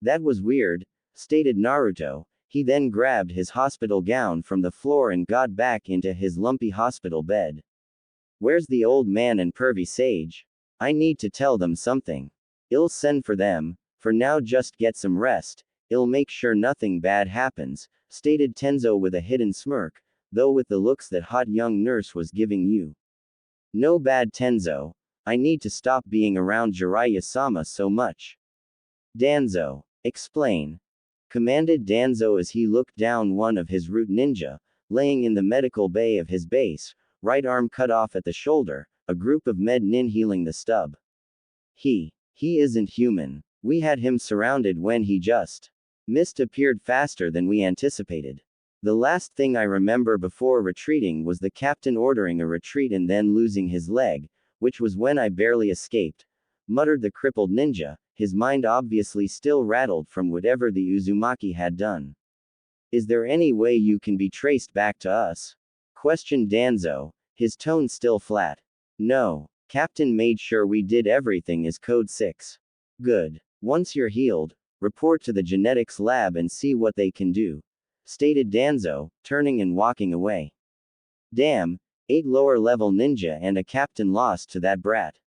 That was weird, stated Naruto. He then grabbed his hospital gown from the floor and got back into his lumpy hospital bed. Where's the old man and pervy sage? I need to tell them something. I'll send for them. For now just get some rest. I'll make sure nothing bad happens, stated Tenzo with a hidden smirk, though with the looks that hot young nurse was giving you. No bad, Tenzo. I need to stop being around Jiraiya-sama so much. Danzo. Explain. Commanded Danzo as he looked down one of his root ninja, laying in the medical bay of his base, right arm cut off at the shoulder, a group of med nin healing the stub. He isn't human. We had him surrounded when he just mist appeared faster than we anticipated. The last thing I remember before retreating was the captain ordering a retreat and then losing his leg, which was when I barely escaped, muttered the crippled ninja, his mind obviously still rattled from whatever the Uzumaki had done. Is there any way you can be traced back to us? Questioned Danzo, his tone still flat. No. Captain made sure we did everything as Code 6. Good. Once you're healed, report to the genetics lab and see what they can do, stated Danzo, turning and walking away. Damn, 8 lower-level ninja and a captain lost to that brat.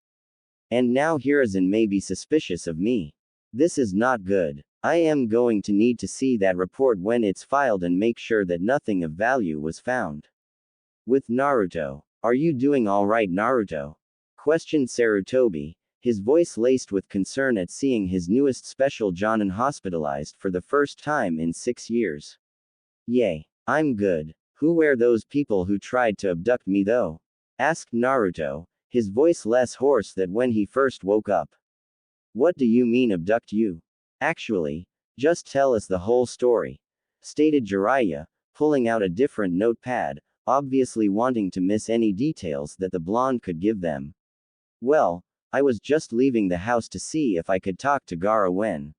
And now Hiruzen may be suspicious of me. This is not good. I am going to need to see that report when it's filed and make sure that nothing of value was found. With Naruto. Are you doing alright, Naruto? Questioned Sarutobi, his voice laced with concern at seeing his newest special Jonin hospitalized for the first time in 6 years. Yay. I'm good. Who were those people who tried to abduct me though? Asked Naruto, his voice less hoarse than when he first woke up. What do you mean abduct you? Actually, just tell us the whole story, stated Jiraiya, pulling out a different notepad, obviously wanting to miss any details that the blonde could give them. Well, I was just leaving the house to see if I could talk to Gaara when.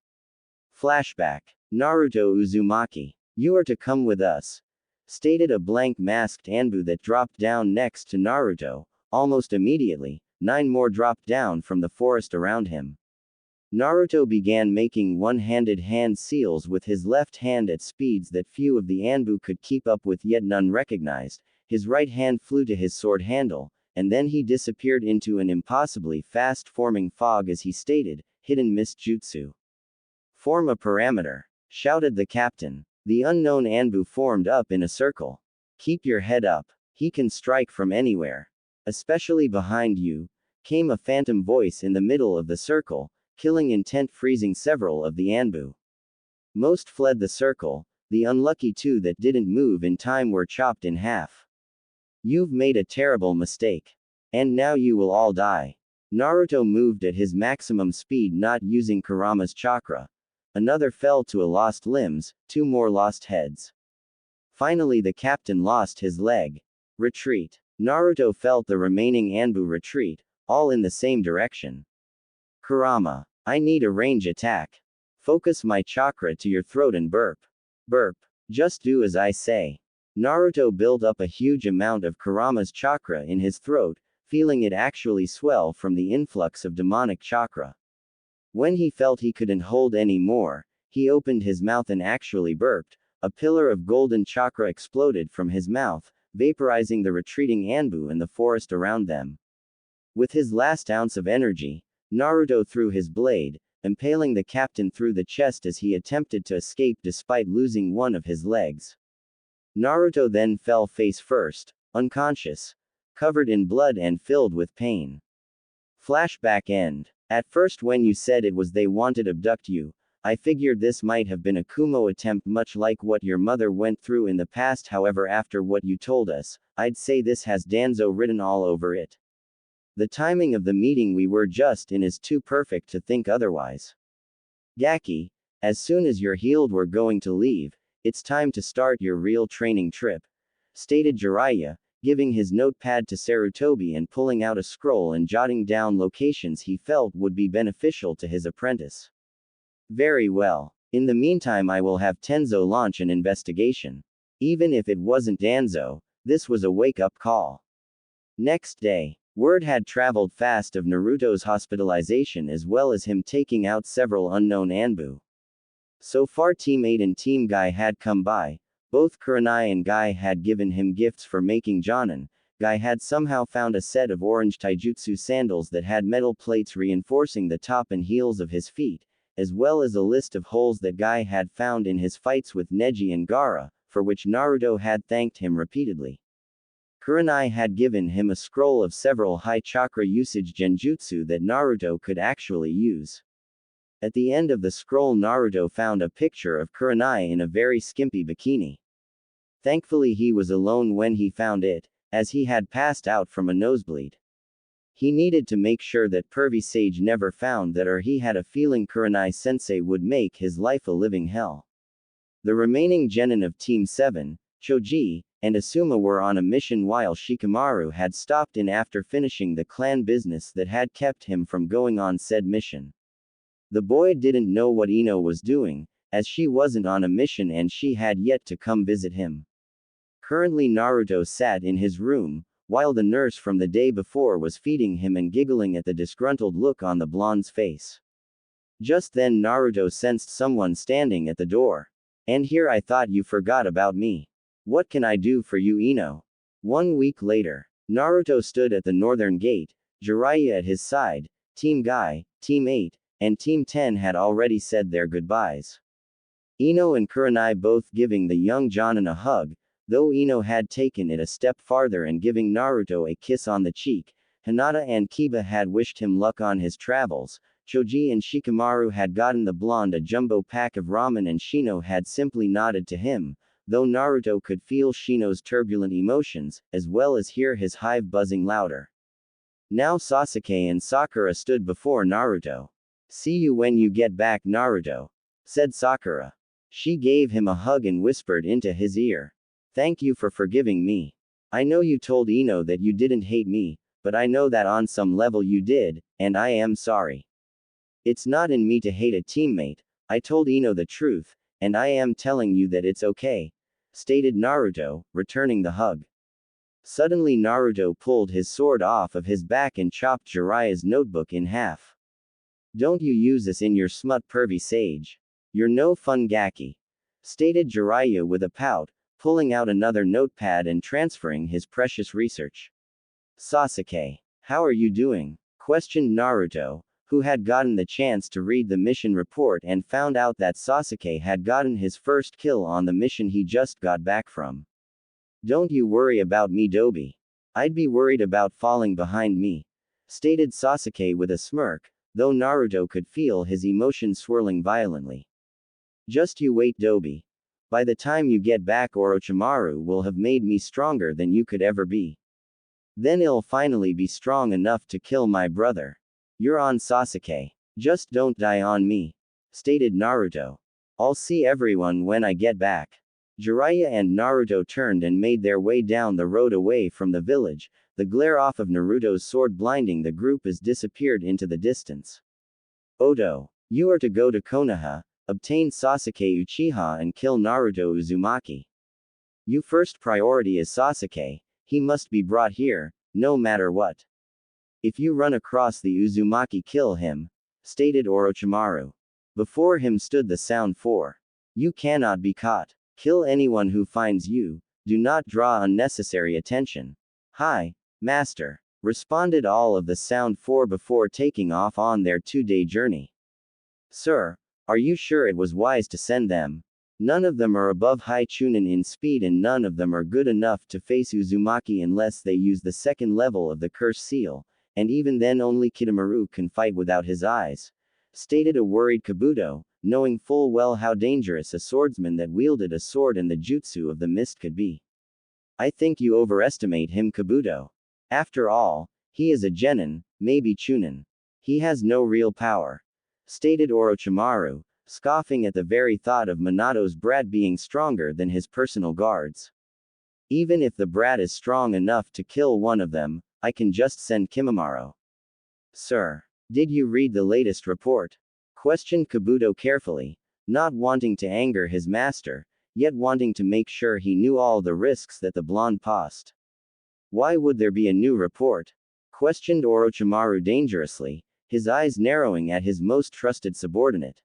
Flashback. Naruto Uzumaki. You are to come with us, stated a blank-masked Anbu that dropped down next to Naruto. Almost immediately, 9 more dropped down from the forest around him. Naruto began making one-handed hand seals with his left hand at speeds that few of the Anbu could keep up with, yet none recognized. His right hand flew to his sword handle, and then he disappeared into an impossibly fast-forming fog as he stated, hidden mist jutsu. Form a parameter, shouted the captain. The unknown Anbu formed up in a circle. Keep your head up. He can strike from anywhere. Especially behind you, came a phantom voice in the middle of the circle, killing intent freezing several of the Anbu. Most fled the circle, the unlucky 2 that didn't move in time were chopped in half. You've made a terrible mistake. And now you will all die. Naruto moved at his maximum speed, not using Kurama's chakra. Another fell to a lost limbs, 2 more lost heads. Finally the captain lost his leg. Retreat. Naruto felt the remaining Anbu retreat, all in the same direction. Kurama. I need a range attack. Focus my chakra to your throat and burp. Burp. Just do as I say. Naruto built up a huge amount of Kurama's chakra in his throat, feeling it actually swell from the influx of demonic chakra. When he felt he couldn't hold any more, he opened his mouth and actually burped. A pillar of golden chakra exploded from his mouth, vaporizing the retreating Anbu and the forest around them. With his last ounce of energy, Naruto threw his blade, impaling the captain through the chest as he attempted to escape despite losing one of his legs. Naruto then fell face first, unconscious, covered in blood and filled with pain. Flashback end. At first when you said it was they wanted abduct you, I figured this might have been a Kumo attempt much like what your mother went through in the past, however after what you told us, I'd say this has Danzo written all over it. The timing of the meeting we were just in is too perfect to think otherwise. Gaki, as soon as you're healed we're going to leave, it's time to start your real training trip, stated Jiraiya, giving his notepad to Sarutobi and pulling out a scroll and jotting down locations he felt would be beneficial to his apprentice. Very well. In the meantime I will have Tenzo launch an investigation. Even if it wasn't Danzo, this was a wake-up call. Next day, word had traveled fast of Naruto's hospitalization as well as him taking out several unknown Anbu. So far Team 8 and Team Guy had come by. Both Kurenai and Guy had given him gifts for making Jonin. Guy had somehow found a set of orange taijutsu sandals that had metal plates reinforcing the top and heels of his feet, as well as a list of holes that Guy had found in his fights with Neji and Gaara, for which Naruto had thanked him repeatedly. Kurenai had given him a scroll of several high chakra usage genjutsu that Naruto could actually use. At the end of the scroll Naruto found a picture of Kurenai in a very skimpy bikini. Thankfully he was alone when he found it, as he had passed out from a nosebleed. He needed to make sure that Pervy Sage never found that, or he had a feeling Kurenai-sensei would make his life a living hell. The remaining genin of Team 7, Choji, and Asuma were on a mission while Shikamaru had stopped in after finishing the clan business that had kept him from going on said mission. The boy didn't know what Ino was doing, as she wasn't on a mission and she had yet to come visit him. Currently Naruto sat in his room, while the nurse from the day before was feeding him and giggling at the disgruntled look on the blonde's face. Just then Naruto sensed someone standing at the door. "And here I thought you forgot about me. What can I do for you, Ino?" 1 week later, Naruto stood at the northern gate, Jiraiya at his side. Team Guy, Team 8, and Team 10 had already said their goodbyes. Ino and Kurenai both giving the young Jonin a hug, though Ino had taken it a step farther and giving Naruto a kiss on the cheek. Hinata and Kiba had wished him luck on his travels. Choji and Shikamaru had gotten the blonde a jumbo pack of ramen and Shino had simply nodded to him, though Naruto could feel Shino's turbulent emotions, as well as hear his hive buzzing louder. Now Sasuke and Sakura stood before Naruto. "See you when you get back, Naruto," said Sakura. She gave him a hug and whispered into his ear. "Thank you for forgiving me. I know you told Ino that you didn't hate me, but I know that on some level you did, and I am sorry. It's not in me to hate a teammate. I told Ino the truth, and I am telling you that it's okay," stated Naruto, returning the hug. Suddenly Naruto pulled his sword off of his back and chopped Jiraiya's notebook in half. "Don't you use this in your smut, Pervy Sage. You're no fun, Gaki," stated Jiraiya with a pout, pulling out another notepad and transferring his precious research. "Sasuke, how are you doing?" questioned Naruto, who had gotten the chance to read the mission report and found out that Sasuke had gotten his first kill on the mission he just got back from. "Don't you worry about me, Dobi. I'd be worried about falling behind me," stated Sasuke with a smirk, though Naruto could feel his emotions swirling violently. "Just you wait, Dobi. By the time you get back, Orochimaru will have made me stronger than you could ever be. Then I'll finally be strong enough to kill my brother. You're on, Sasuke. Just don't die on me," stated Naruto. "I'll see everyone when I get back." Jiraiya and Naruto turned and made their way down the road away from the village, the glare off of Naruto's sword blinding the group as disappeared into the distance. "Oto, you are to go to Konoha, obtain Sasuke Uchiha and kill Naruto Uzumaki. Your first priority is Sasuke. He must be brought here, no matter what. If you run across the Uzumaki, kill him," stated Orochimaru. Before him stood the Sound 4. "You cannot be caught. Kill anyone who finds you. Do not draw unnecessary attention." "Hi, Master," responded all of the Sound 4 before taking off on their 2-day journey. "Sir, are you sure it was wise to send them? None of them are above high Chunin in speed and none of them are good enough to face Uzumaki unless they use the second level of the curse seal, and even then only Kidomaru can fight without his eyes," stated a worried Kabuto, knowing full well how dangerous a swordsman that wielded a sword and the jutsu of the mist could be. "I think you overestimate him, Kabuto. After all, he is a genin, maybe Chunin. He has no real power," stated Orochimaru, scoffing at the very thought of Minato's brat being stronger than his personal guards. "Even if the brat is strong enough to kill one of them, I can just send Kimimaro." "Sir, did you read the latest report?" questioned Kabuto carefully, not wanting to anger his master, yet wanting to make sure he knew all the risks that the blonde posed. "Why would there be a new report?" questioned Orochimaru dangerously, his eyes narrowing at his most trusted subordinate.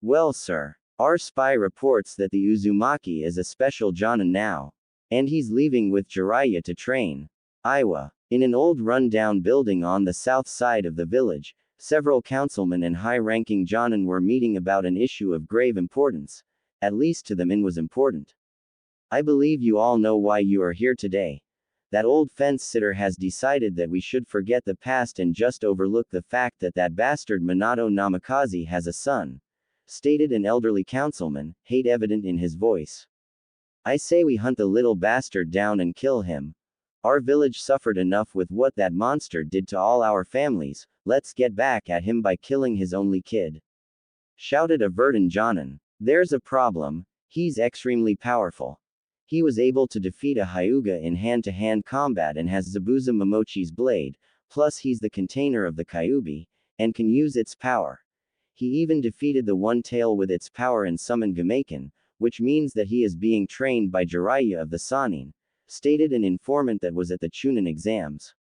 "Well, sir, our spy reports that the Uzumaki is a special Jonin now. And he's leaving with Jiraiya to train. Iowa. In an old run-down building on the south side of the village, several councilmen and high-ranking Jonin were meeting about an issue of grave importance. At least to them it was important. "I believe you all know why you are here today. That old fence-sitter has decided that we should forget the past and just overlook the fact that that bastard Minato Namikaze has a son," stated an elderly councilman, hate evident in his voice. "I say we hunt the little bastard down and kill him. Our village suffered enough with what that monster did to all our families, let's get back at him by killing his only kid. Shouted a Verdun Jonin. There's a problem, he's extremely powerful. He was able to defeat a Hyuga in hand-to-hand combat and has Zabuza Momochi's blade, plus he's the container of the Kyuubi, and can use its power. He even defeated the One Tail with its power and summoned Gamaiken, which means that he is being trained by Jiraiya of the Sannin, stated an informant that was at the Chunin exams.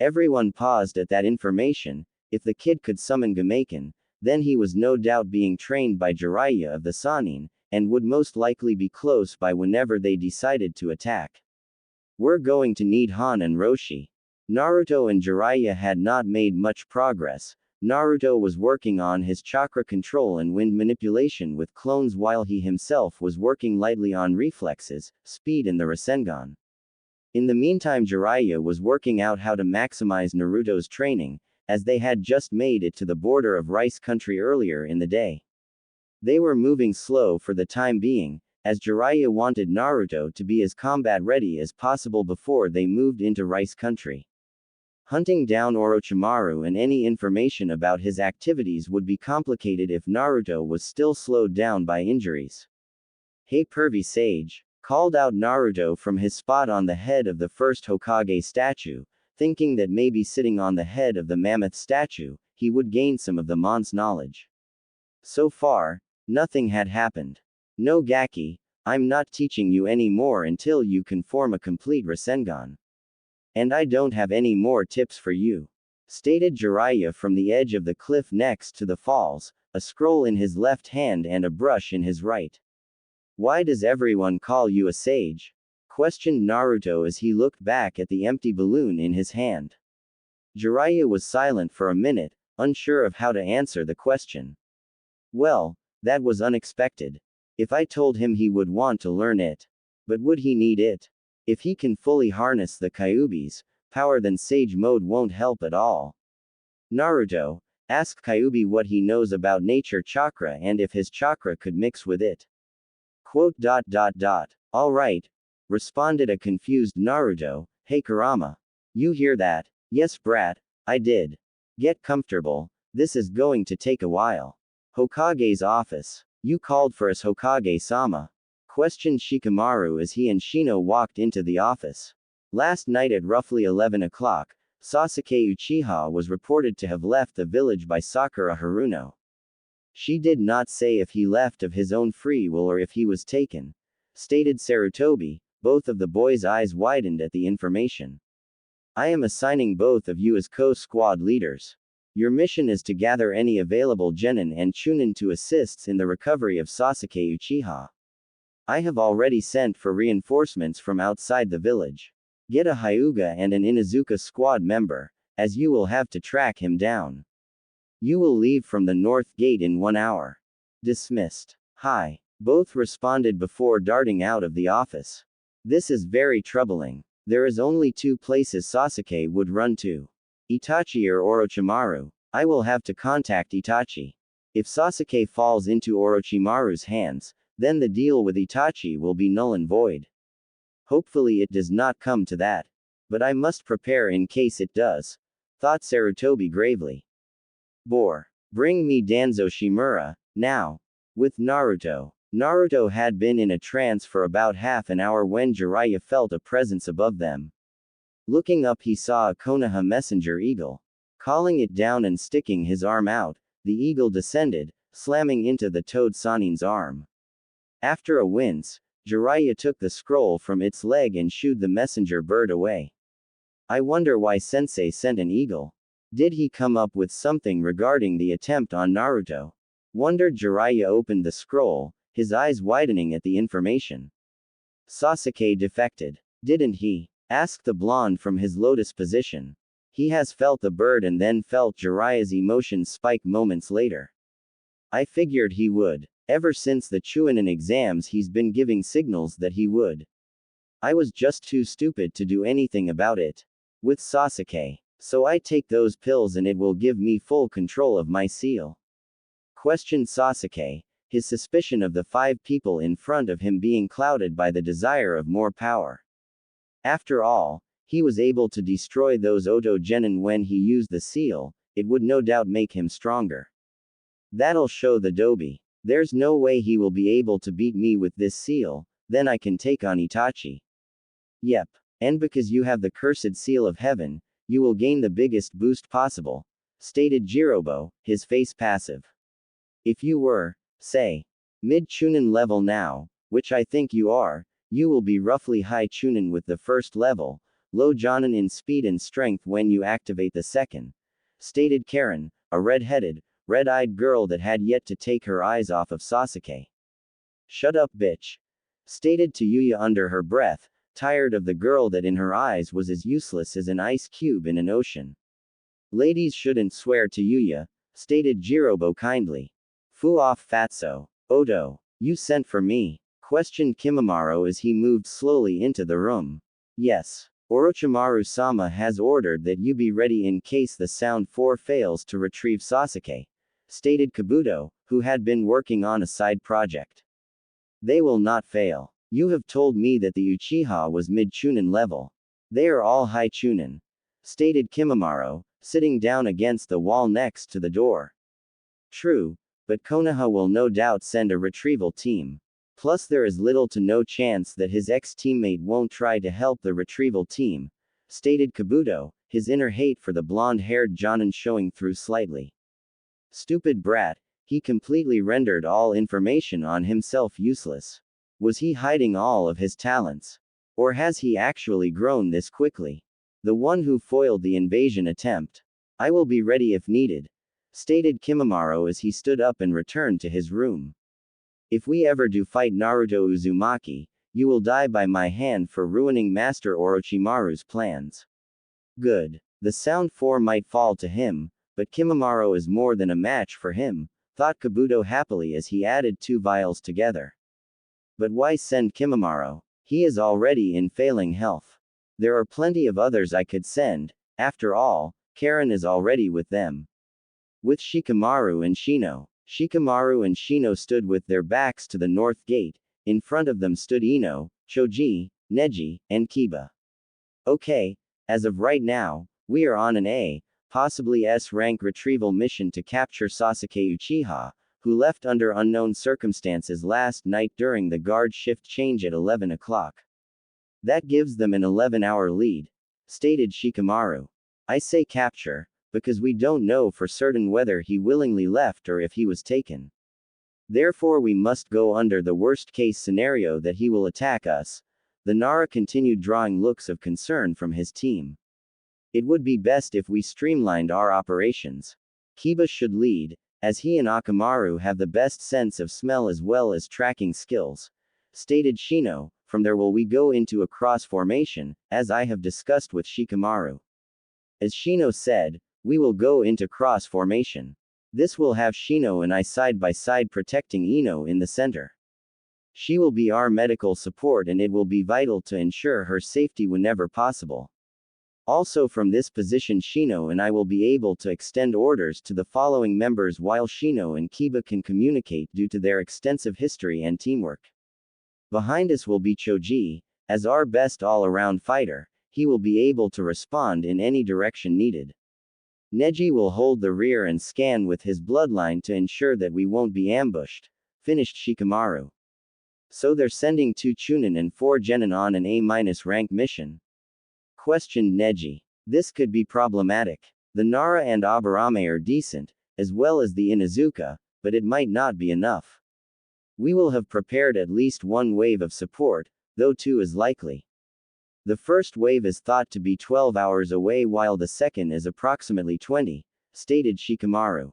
Everyone paused at that information. If the kid could summon Gamaiken, then he was no doubt being trained by Jiraiya of the Sannin, and would most likely be close by whenever they decided to attack. We're going to need Han and Roshi. Naruto and Jiraiya had not made much progress. Naruto was working on his chakra control and wind manipulation with clones while he himself was working lightly on reflexes, speed and the Rasengan. In the meantime, Jiraiya was working out how to maximize Naruto's training, as they had just made it to the border of Rice Country earlier in the day. They were moving slow for the time being, as Jiraiya wanted Naruto to be as combat ready as possible before they moved into Rice Country. Hunting down Orochimaru and any information about his activities would be complicated if Naruto was still slowed down by injuries. "Hey pervy sage," called out Naruto from his spot on the head of the first Hokage statue, thinking that maybe sitting on the head of the mammoth statue, he would gain some of the Mon's knowledge. So far, nothing had happened. "No Gaki, I'm not teaching you any more until you can form a complete Rasengan. And I don't have any more tips for you," stated Jiraiya from the edge of the cliff next to the falls, a scroll in his left hand and a brush in his right. "Why does everyone call you a sage?" questioned Naruto as he looked back at the empty balloon in his hand. Jiraiya was silent for a minute, unsure of how to answer the question. Well, that was unexpected. If I told him he would want to learn it. But would he need it? If he can fully harness the Kyuubi's power, then Sage Mode won't help at all. Naruto, ask Kyuubi what he knows about nature chakra and if his chakra could mix with it. Alright, responded a confused Naruto. "Hey Kurama. You hear that?" "Yes brat, I did. Get comfortable, this is going to take a while." "Hokage's office. You called for us Hokage-sama?" questioned Shikamaru as he and Shino walked into the office. Last night at roughly 11 o'clock, Sasuke Uchiha was reported to have left the village by Sakura Haruno. She did not say if he left of his own free will or if he was taken, stated Sarutobi. Both of the boys' eyes widened at the information. "I am assigning both of you as co-squad leaders. Your mission is to gather any available genin and chunin to assist in the recovery of Sasuke Uchiha. I have already sent for reinforcements from outside the village. Get a Hyuga and an Inuzuka squad member, as you will have to track him down. You will leave from the north gate in 1 hour." Dismissed. "Hi," both responded before darting out of the office. This is very troubling. There is only 2 places Sasuke would run to. Itachi or Orochimaru. I will have to contact Itachi. If Sasuke falls into Orochimaru's hands, then the deal with Itachi will be null and void. Hopefully it does not come to that. But I must prepare in case it does, thought Sarutobi gravely. Bring me Danzo Shimura, now. With Naruto. Naruto had been in a trance for about half an hour when Jiraiya felt a presence above them. Looking up, he saw a Konoha messenger eagle. Calling it down and sticking his arm out, the eagle descended, slamming into the toad Sannin's arm. After a wince, Jiraiya took the scroll from its leg and shooed the messenger bird away. I wonder why Sensei sent an eagle. Did he come up with something regarding the attempt on Naruto? Wondered. Jiraiya opened the scroll, his eyes widening at the information. Sasuke defected. Didn't he? Asked the blonde from his lotus position. He has felt the bird and then felt Jiraiya's emotions spike moments later. I figured he would. Ever since the Chunin exams he's been giving signals that he would. I was just too stupid to do anything about it. With Sasuke. So I take those pills and it will give me full control of my seal. Questioned Sasuke, his suspicion of the 5 people in front of him being clouded by the desire of more power. After all, He was able to destroy those Oto Genin when he used the seal, it would no doubt make him stronger. That'll show the Dobi. There's no way he will be able to beat me with this seal, then I can take on Itachi. Yep. And because you have the cursed seal of heaven, you will gain the biggest boost possible, stated Jirobo, his face passive. If you were, say, mid-Chunin level now, which I think you are, you will be roughly high Chunin with the first level, low Jonin in speed and strength when you activate the second, stated Karen, a red-headed, red-eyed girl that had yet to take her eyes off of Sasuke. Shut up, bitch, stated to Yuya under her breath, tired of the girl that in her eyes was as useless as an ice cube in an ocean. Ladies shouldn't swear to Yuya, stated Jirobo kindly. Fu off fatso. Odo, you sent for me? Questioned Kimimaro as he moved slowly into the room. Yes. Orochimaru-sama has ordered that you be ready in case the Sound 4 fails to retrieve Sasuke, stated Kabuto, who had been working on a side project. They will not fail. You have told me that the Uchiha was mid-Chunin level. They are all high Chunin, stated Kimimaro, sitting down against the wall next to the door. True, but Konoha will no doubt send a retrieval team. Plus there is little to no chance that his ex-teammate won't try to help the retrieval team, stated Kabuto, his inner hate for the blonde-haired Jonin showing through slightly. Stupid brat, he completely rendered all information on himself useless. Was he hiding all of his talents? Or has he actually grown this quickly? The one who foiled the invasion attempt. I will be ready if needed, stated Kimimaro as he stood up and returned to his room. If we ever do fight Naruto Uzumaki, you will die by my hand for ruining Master Orochimaru's plans. Good. The Sound 4 might fall to him, but Kimimaro is more than a match for him, thought Kabuto happily as he added 2 vials together. But why send Kimimaro? He is already in failing health. There are plenty of others I could send, after all, Karen is already with them. With Shikamaru and Shino. Shikamaru and Shino stood with their backs to the north gate, in front of them stood Ino, Choji, Neji, and Kiba. Okay, as of right now, we are on an A, possibly S-rank retrieval mission to capture Sasuke Uchiha, who left under unknown circumstances last night during the guard shift change at 11 o'clock. That gives them an 11-hour lead, stated Shikamaru. I say capture, because we don't know for certain whether he willingly left or if he was taken. Therefore we must go under the worst-case scenario that he will attack us. The Nara continued drawing looks of concern from his team. It would be best if we streamlined our operations. Kiba should lead, as he and Akamaru have the best sense of smell as well as tracking skills, stated Shino. From there will we go into a cross formation, as I have discussed with Shikamaru. As Shino said, we will go into cross formation. This will have Shino and I side by side protecting Ino in the center. She will be our medical support and it will be vital to ensure her safety whenever possible. Also from this position Shino and I will be able to extend orders to the following members while Shino and Kiba can communicate due to their extensive history and teamwork. Behind us will be Choji, as our best all-around fighter, he will be able to respond in any direction needed. Neji will hold the rear and scan with his bloodline to ensure that we won't be ambushed, finished Shikamaru. So they're sending 2 Chunin and 4 Genin on an A-rank mission? Questioned Neji. This could be problematic. The Nara and Aburame are decent, as well as the Inuzuka, but it might not be enough. We will have prepared at least 1 wave of support, though 2 is likely. The first wave is thought to be 12 hours away while the second is approximately 20, stated Shikamaru.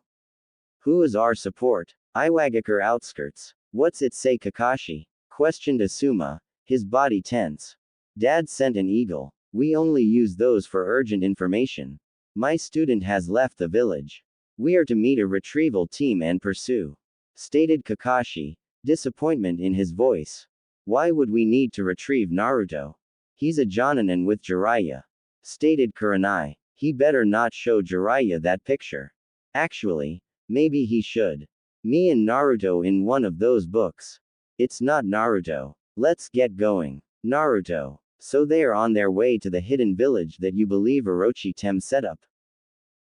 Who is our support? Iwagakure outskirts. What's it say Kakashi? Questioned Asuma, his body tense. Dad sent an eagle. We only use those for urgent information. My student has left the village. We are to meet a retrieval team and pursue, stated Kakashi, disappointment in his voice. Why would we need to retrieve Naruto? He's a Jonin and with Jiraiya, stated Kurenai. He better not show Jiraiya that picture. Actually, maybe he should. Me and Naruto in one of those books. It's not Naruto. Let's get going. Naruto. So they are on their way to the hidden village that you believe Orochi-tem set up?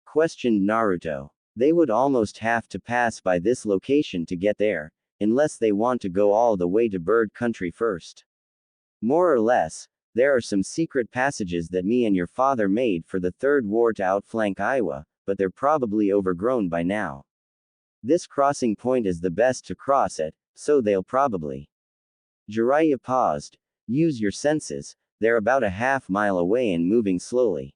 Questioned Naruto. They would almost have to pass by this location to get there, unless they want to go all the way to Bird Country first. More or less, there are some secret passages that me and your father made for the Third War to outflank Iowa, but they're probably overgrown by now. This crossing point is the best to cross at, so they'll probably. Jiraiya paused. Use your senses, they're about a half-mile away and moving slowly.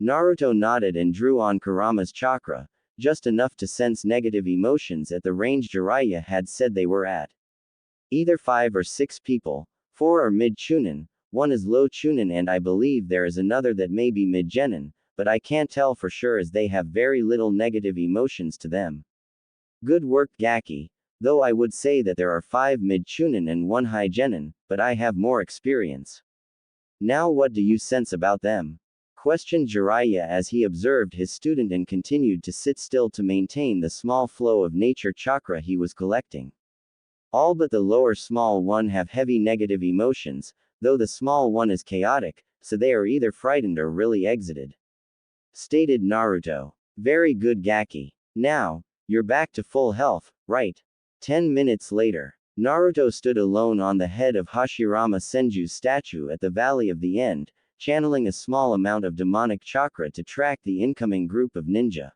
Naruto nodded and drew on Kurama's chakra, just enough to sense negative emotions at the range Jiraiya had said they were at. Either 5 or 6 people, 4 are mid-Chunin, 1 is low Chunin, and I believe there is another that may be mid-Genin, but I can't tell for sure as they have very little negative emotions to them. Good work, Gaki, though I would say that there are 5 mid-Chunin and 1 high Genin, but I have more experience. Now what do you sense about them? Questioned Jiraiya as he observed his student and continued to sit still to maintain the small flow of nature chakra he was collecting. All but the lower small one have heavy negative emotions, though the small one is chaotic, so they are either frightened or really exited. Stated Naruto. Very good, Gaki. Now, you're back to full health, right? 10 minutes later, Naruto stood alone on the head of Hashirama Senju's statue at the Valley of the End, channeling a small amount of demonic chakra to track the incoming group of ninja.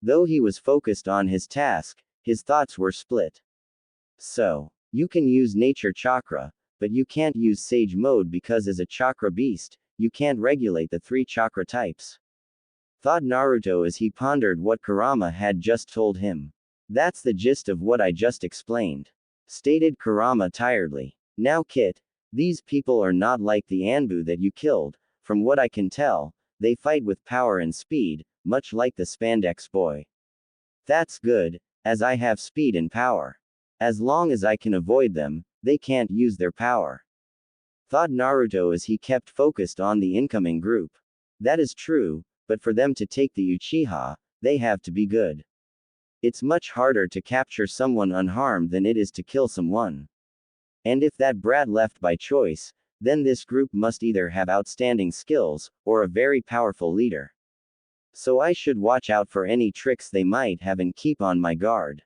Though he was focused on his task, his thoughts were split. So, you can use nature chakra, but you can't use sage mode because as a chakra beast, you can't regulate the 3 chakra types. Thought Naruto as he pondered what Kurama had just told him. That's the gist of what I just explained. Stated Kurama tiredly. Now Kit, these people are not like the Anbu that you killed, from what I can tell, they fight with power and speed, much like the spandex boy. That's good, as I have speed and power. As long as I can avoid them, they can't use their power. Thought Naruto as he kept focused on the incoming group. That is true, but for them to take the Uchiha, they have to be good. It's much harder to capture someone unharmed than it is to kill someone. And if that brat left by choice, then this group must either have outstanding skills, or a very powerful leader. So I should watch out for any tricks they might have and keep on my guard.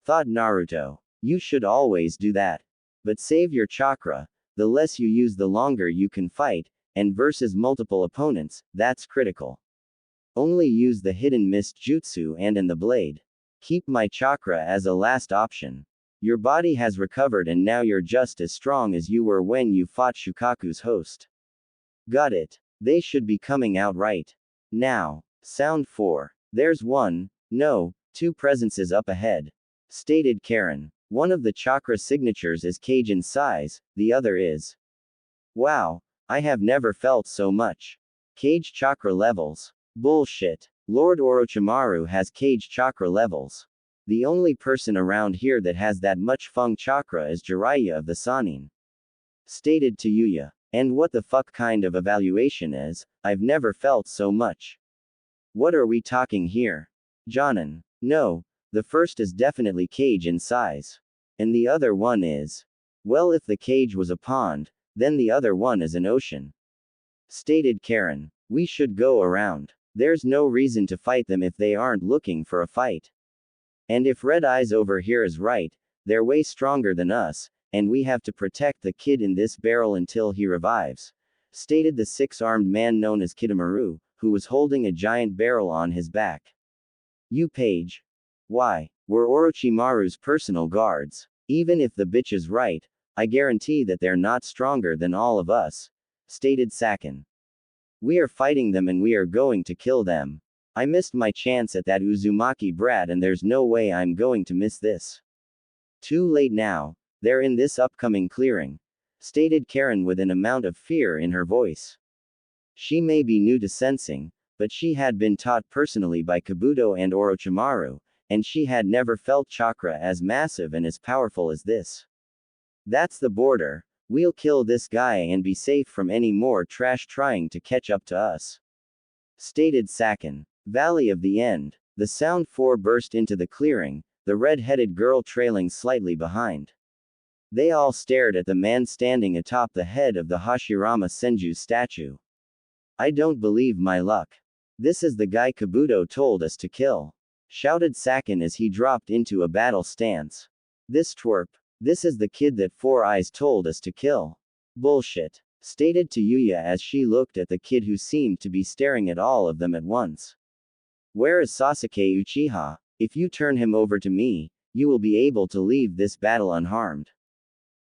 Thought Naruto. You should always do that. But save your chakra, the less you use the longer you can fight, and versus multiple opponents, that's critical. Only use the hidden mist jutsu and in the blade. Keep my chakra as a last option. Your body has recovered and now you're just as strong as you were when you fought Shukaku's host. Got it. They should be coming out right now. Sound 4. There's 1, no, 2 presences up ahead. Stated Karen. One of the chakra signatures is cage in size, the other is. Wow, I have never felt so much. Cage chakra levels. Bullshit. Lord Orochimaru has cage chakra levels. The only person around here that has that much Feng chakra is Jiraiya of the Sannin. Stated to Yuya. And what the fuck kind of evaluation is, I've never felt so much. What are we talking here? Jonin. No, the first is definitely cage in size. And the other one is. Well, if the cage was a pond, then the other one is an ocean. Stated Karen. We should go around. There's no reason to fight them if they aren't looking for a fight. And if Red Eyes over here is right, they're way stronger than us, and we have to protect the kid in this barrel until he revives. Stated the 6-armed man known as Kidomaru, who was holding a giant barrel on his back. You page. Why, we're Orochimaru's personal guards. Even if the bitch is right, I guarantee that they're not stronger than all of us. Stated Sakin. We are fighting them and we are going to kill them. I missed my chance at that Uzumaki brat and there's no way I'm going to miss this. Too late now, they're in this upcoming clearing. Stated Karen with an amount of fear in her voice. She may be new to sensing, but she had been taught personally by Kabuto and Orochimaru, and she had never felt chakra as massive and as powerful as this. That's the border. We'll kill this guy and be safe from any more trash trying to catch up to us. Stated Sakin. Valley of the End. The Sound 4 burst into the clearing, the red-headed girl trailing slightly behind. They all stared at the man standing atop the head of the Hashirama Senju's statue. I don't believe my luck. This is the guy Kabuto told us to kill, shouted Sakin as he dropped into a battle stance. This twerp. This is the kid that Four Eyes told us to kill. Bullshit, stated to Yuya as she looked at the kid who seemed to be staring at all of them at once. Where is Sasuke Uchiha? If you turn him over to me, you will be able to leave this battle unharmed,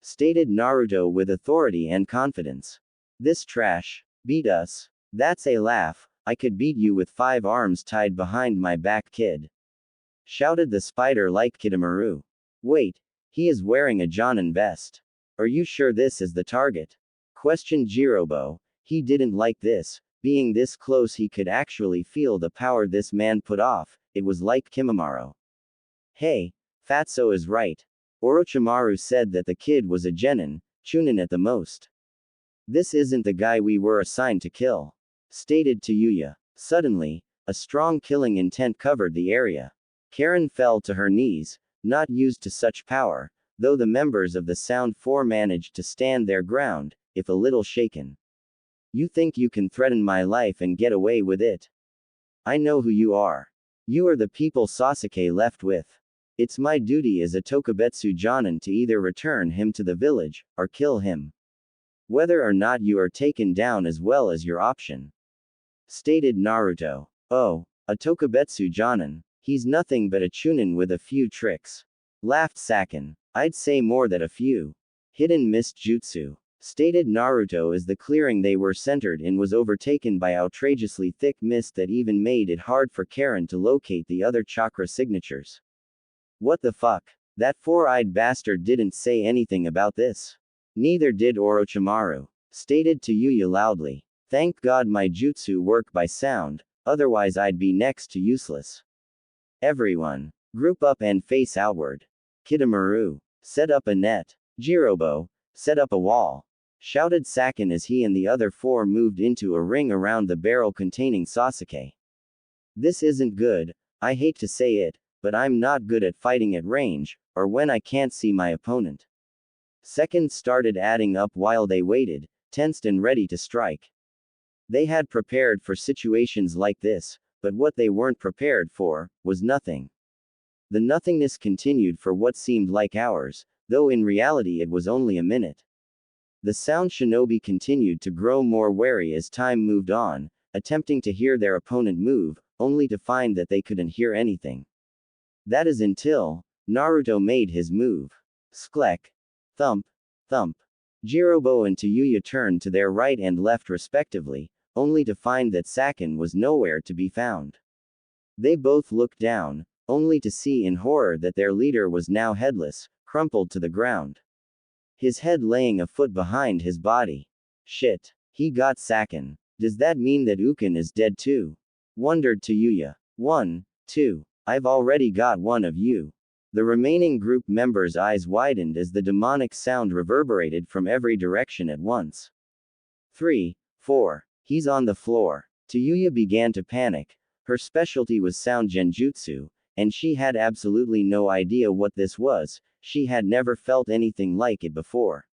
stated Naruto with authority and confidence. This trash beat us. That's a laugh. I could beat you with 5 arms tied behind my back, kid, shouted the spider-like Kidomaru. Wait, he is wearing a Jonin vest. Are you sure this is the target? Questioned Jirobo. He didn't like this. Being this close, he could actually feel the power this man put off. It was like Kimimaro. Hey, Fatso is right. Orochimaru said that the kid was a genin, chunin at the most. This isn't the guy we were assigned to kill, stated to Yuya. Suddenly, a strong killing intent covered the area. Karen fell to her knees, not used to such power, though the members of the Sound Four managed to stand their ground, if a little shaken. You think you can threaten my life and get away with it? I know who you are. You are the people Sasuke left with. It's my duty as a Tokubetsu Jonin to either return him to the village, or kill him. Whether or not you are taken down as well as your option, stated Naruto. Oh, a Tokubetsu Jonin. He's nothing but a chunin with a few tricks, laughed Sakin. I'd say more than a few. Hidden mist jutsu, stated Naruto as the clearing they were centered in was overtaken by outrageously thick mist that even made it hard for Karen to locate the other chakra signatures. What the fuck? That four-eyed bastard didn't say anything about this. Neither did Orochimaru, stated to Yuya loudly. Thank God my jutsu work by sound, otherwise I'd be next to useless. Everyone, group up and face outward. Kidomaru, set up a net. Jirobo, set up a wall, shouted Sakin as he and the other 4 moved into a ring around the barrel containing Sasuke. This isn't good, I hate to say it, but I'm not good at fighting at range, or when I can't see my opponent. Seconds started adding up while they waited, tensed and ready to strike. They had prepared for situations like this, but what they weren't prepared for was nothing. The nothingness continued for what seemed like hours, though in reality it was only a minute. The sound shinobi continued to grow more wary as time moved on, attempting to hear their opponent move, only to find that they couldn't hear anything. That is until Naruto made his move. Sklek. Thump. Thump. Jirobo and Tayuya turned to their right and left respectively, only to find that Sakin was nowhere to be found. They both looked down, only to see in horror that their leader was now headless, crumpled to the ground, his head laying a foot behind his body. Shit. He got Sakin. Does that mean that Ukin is dead too? Wondered Tayuya. 1, 2. I've already got one of you. The remaining group members' eyes widened as the demonic sound reverberated from every direction at once. 3, 4. He's on the floor. Tayuya began to panic. Her specialty was sound genjutsu, and she had absolutely no idea what this was. She had never felt anything like it before.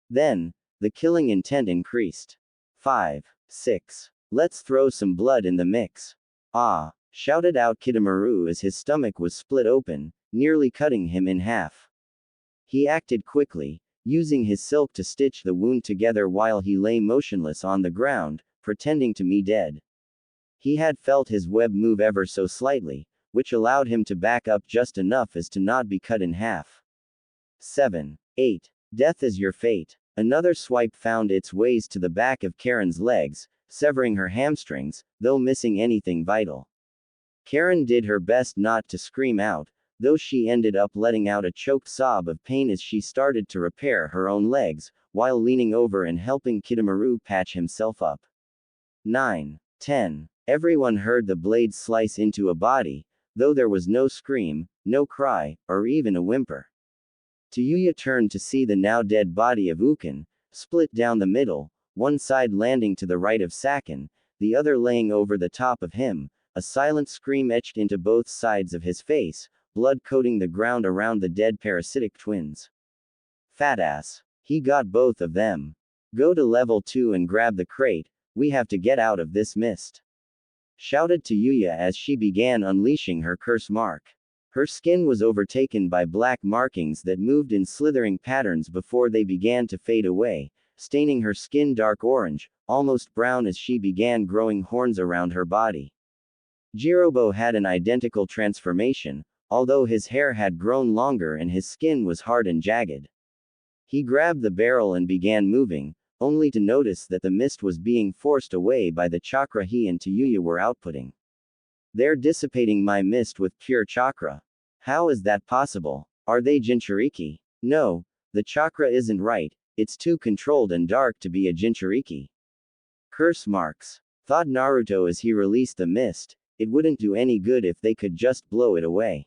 Then, the killing intent increased. 5, 6. Let's throw some blood in the mix. Ah, shouted out Kidomaru as his stomach was split open, nearly cutting him in half. He acted quickly, using his silk to stitch the wound together while he lay motionless on the ground, pretending to be dead. He had felt his web move ever so slightly, which allowed him to back up just enough as to not be cut in half. 7, 8. Death is your fate. Another swipe found its ways to the back of Karen's legs, severing her hamstrings, though missing anything vital. Karen did her best not to scream out, though she ended up letting out a choked sob of pain as she started to repair her own legs, while leaning over and helping Kidomaru patch himself up. 9, 10. Everyone heard the blade slice into a body, though there was no scream, no cry, or even a whimper. Tayuya turned to see the now dead body of Ukin, split down the middle, one side landing to the right of Sakin, the other laying over the top of him, a silent scream etched into both sides of his face, blood coating the ground around the dead parasitic twins. Fat ass. He got both of them. Go to level 2 and grab the crate, we have to get out of this mist. Shouted to Yuya as she began unleashing her curse mark. Her skin was overtaken by black markings that moved in slithering patterns before they began to fade away, staining her skin dark orange, almost brown as she began growing horns around her body. Jirobo had an identical transformation, although his hair had grown longer and his skin was hard and jagged. He grabbed the barrel and began moving, only to notice that the mist was being forced away by the chakra he and Yuya were outputting. They're dissipating my mist with pure chakra. How is that possible? Are they Jinchuriki? No, the chakra isn't right, it's too controlled and dark to be a Jinchuriki. Curse marks. Thought Naruto as he released the mist, it wouldn't do any good if they could just blow it away.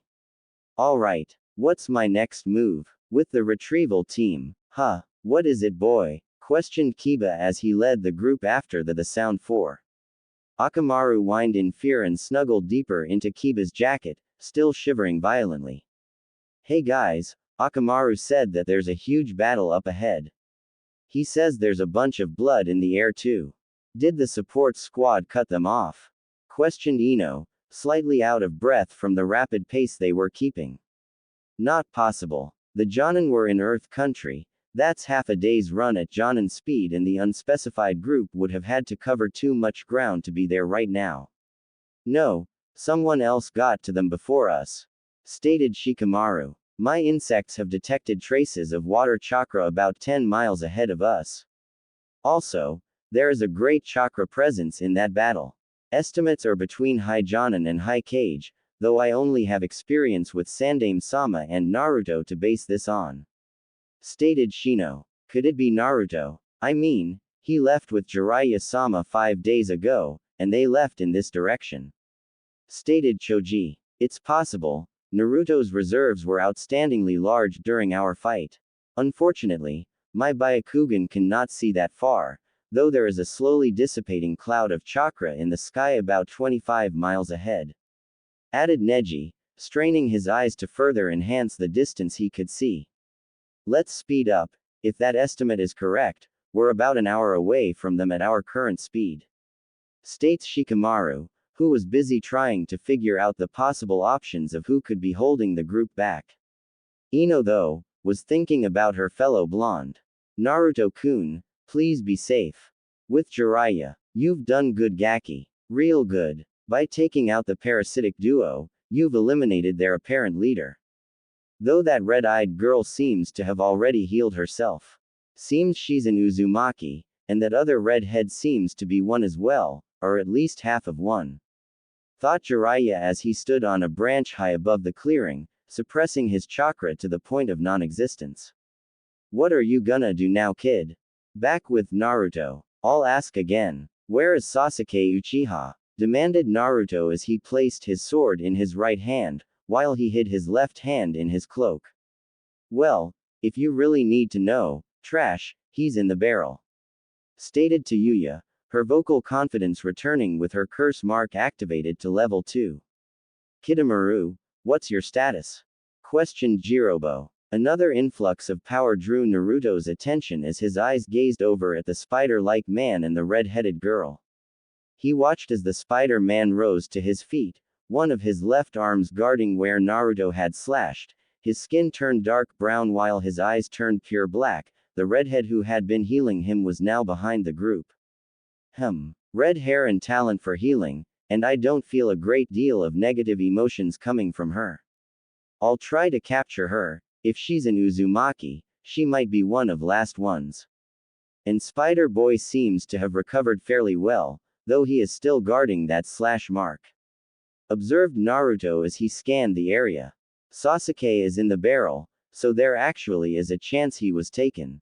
Alright, what's my next move? With the retrieval team. Huh, what is it boy? Questioned Kiba as he led the group after the sound 4. Akamaru whined in fear and snuggled deeper into Kiba's jacket, still shivering violently. Hey guys, Akamaru said that there's a huge battle up ahead. He says there's a bunch of blood in the air too. Did the support squad cut them off? Questioned Ino, slightly out of breath from the rapid pace they were keeping. Not possible. The Jonin were in Earth country. That's half a day's run at Jonin speed and the unspecified group would have had to cover too much ground to be there right now. No, someone else got to them before us. Stated Shikamaru. My insects have detected traces of water chakra about 10 miles ahead of us. Also, there is a great chakra presence in that battle. Estimates are between High Jonin and High Cage, though I only have experience with Sandaime-sama and Naruto to base this on. Stated Shino. Could it be Naruto? I mean, he left with Jiraiya-sama 5 days ago, and they left in this direction. Stated Choji. It's possible. Naruto's reserves were outstandingly large during our fight. Unfortunately, my Byakugan cannot see that far, though there is a slowly dissipating cloud of chakra in the sky about 25 miles ahead. Added Neji, straining his eyes to further enhance the distance he could see. Let's speed up. If that estimate is correct, we're about an hour away from them at our current speed. States Shikamaru, who was busy trying to figure out the possible options of who could be holding the group back. Ino, though, was thinking about her fellow blonde. Naruto-kun, please be safe. With Jiraiya, you've done good Gaki. Real good. By taking out the parasitic duo, you've eliminated their apparent leader. Though that red-eyed girl seems to have already healed herself. Seems she's an Uzumaki, and that other redhead seems to be one as well, or at least half of one. Thought Jiraiya as he stood on a branch high above the clearing, suppressing his chakra to the point of non-existence. What are you gonna do now, kid? Back with Naruto. I'll ask again. Where is Sasuke Uchiha? Demanded Naruto as he placed his sword in his right hand, while he hid his left hand in his cloak. Well, if you really need to know, trash, he's in the barrel. Stated to Yuya, her vocal confidence returning with her curse mark activated to level 2. Kidomaru, what's your status? Questioned Jirobo. Another influx of power drew Naruto's attention as his eyes gazed over at the spider-like man and the red-headed girl. He watched as the Spider-Man rose to his feet, one of his left arms guarding where Naruto had slashed. His skin turned dark brown while his eyes turned pure black. The redhead who had been healing him was now behind the group. Red hair and talent for healing, and I don't feel a great deal of negative emotions coming from her. I'll try to capture her. If she's an Uzumaki, she might be one of last ones. And Spider Boy seems to have recovered fairly well, though he is still guarding that slash mark. Observed Naruto as he scanned the area. Sasuke is in the barrel, so there actually is a chance he was taken.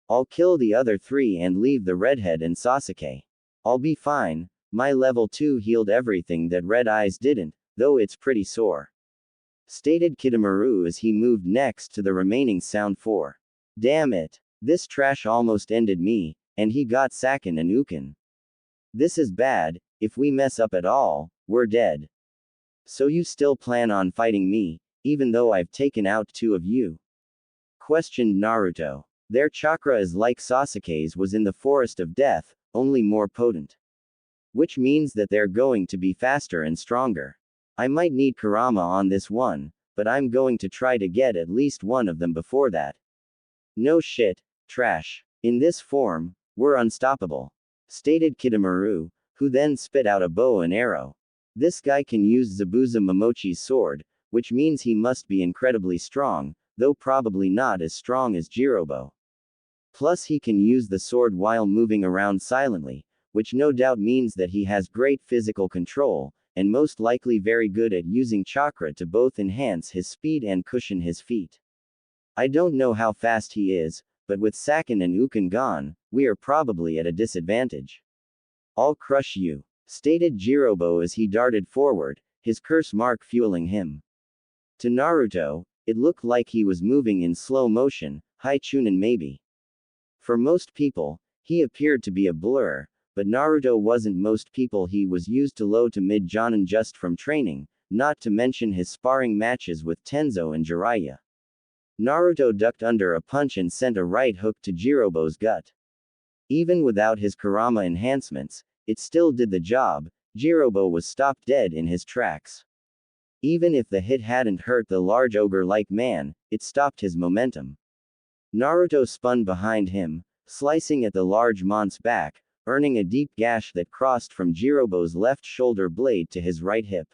I'll kill the other 3 and leave the redhead and Sasuke. I'll be fine, my level 2 healed everything that Red Eyes didn't, though it's pretty sore. Stated Kidomaru as he moved next to the remaining sound 4. Damn it. This trash almost ended me, and he got Sakin and Ukin. This is bad, if we mess up at all, we're dead. So you still plan on fighting me, even though I've taken out 2 of you? questioned Naruto. Their chakra is like Sasuke's was in the forest of death, only more potent. Which means that they're going to be faster and stronger. I might need Kurama on this one, but I'm going to try to get at least one of them before that. No shit, trash. In this form, we're unstoppable. Stated Kidomaru, who then spit out a bow and arrow. This guy can use Zabuza Momochi's sword, which means he must be incredibly strong, though probably not as strong as Jirobo. Plus he can use the sword while moving around silently, which no doubt means that he has great physical control, and most likely very good at using chakra to both enhance his speed and cushion his feet. I don't know how fast he is, but with Sakin and Uken gone, we are probably at a disadvantage. I'll crush you, stated Jirobo as he darted forward, his curse mark fueling him. To Naruto, it looked like he was moving in slow motion, high Chunin maybe. For most people, he appeared to be a blur, but Naruto wasn't most people. He was used to low to mid Jonin just from training, not to mention his sparring matches with Tenzo and Jiraiya. Naruto ducked under a punch and sent a right hook to Jirobo's gut. Even without his Kurama enhancements, it still did the job. Jirobo was stopped dead in his tracks. Even if the hit hadn't hurt the large ogre-like man, it stopped his momentum. Naruto spun behind him, slicing at the large man's back, earning a deep gash that crossed from Jirobo's left shoulder blade to his right hip.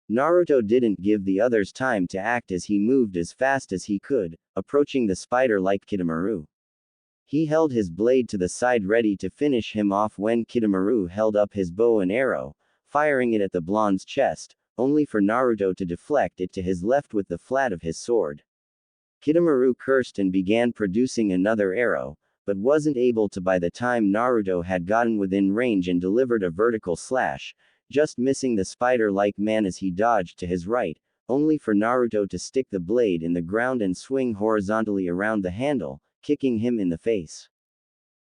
Naruto didn't give the others time to act as he moved as fast as he could, approaching the spider-like Kidomaru. He held his blade to the side ready to finish him off when Kidomaru held up his bow and arrow, firing it at the blonde's chest, only for Naruto to deflect it to his left with the flat of his sword. Kidomaru cursed and began producing another arrow, but wasn't able to by the time Naruto had gotten within range and delivered a vertical slash, just missing the spider-like man as he dodged to his right, only for Naruto to stick the blade in the ground and swing horizontally around the handle, kicking him in the face.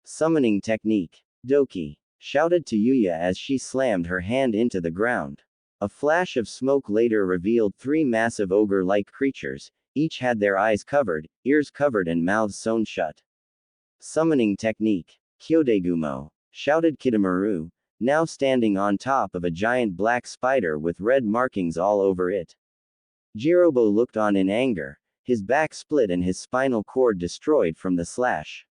Summoning technique. Doki, shouted to Yuya as she slammed her hand into the ground. A flash of smoke later revealed three massive ogre-like creatures, each had their eyes covered, ears covered and mouths sewn shut. Summoning technique. Kyodegumo, shouted Kidomaru, now standing on top of a giant black spider with red markings all over it. Jirobo looked on in anger, his back split and his spinal cord destroyed from the slash.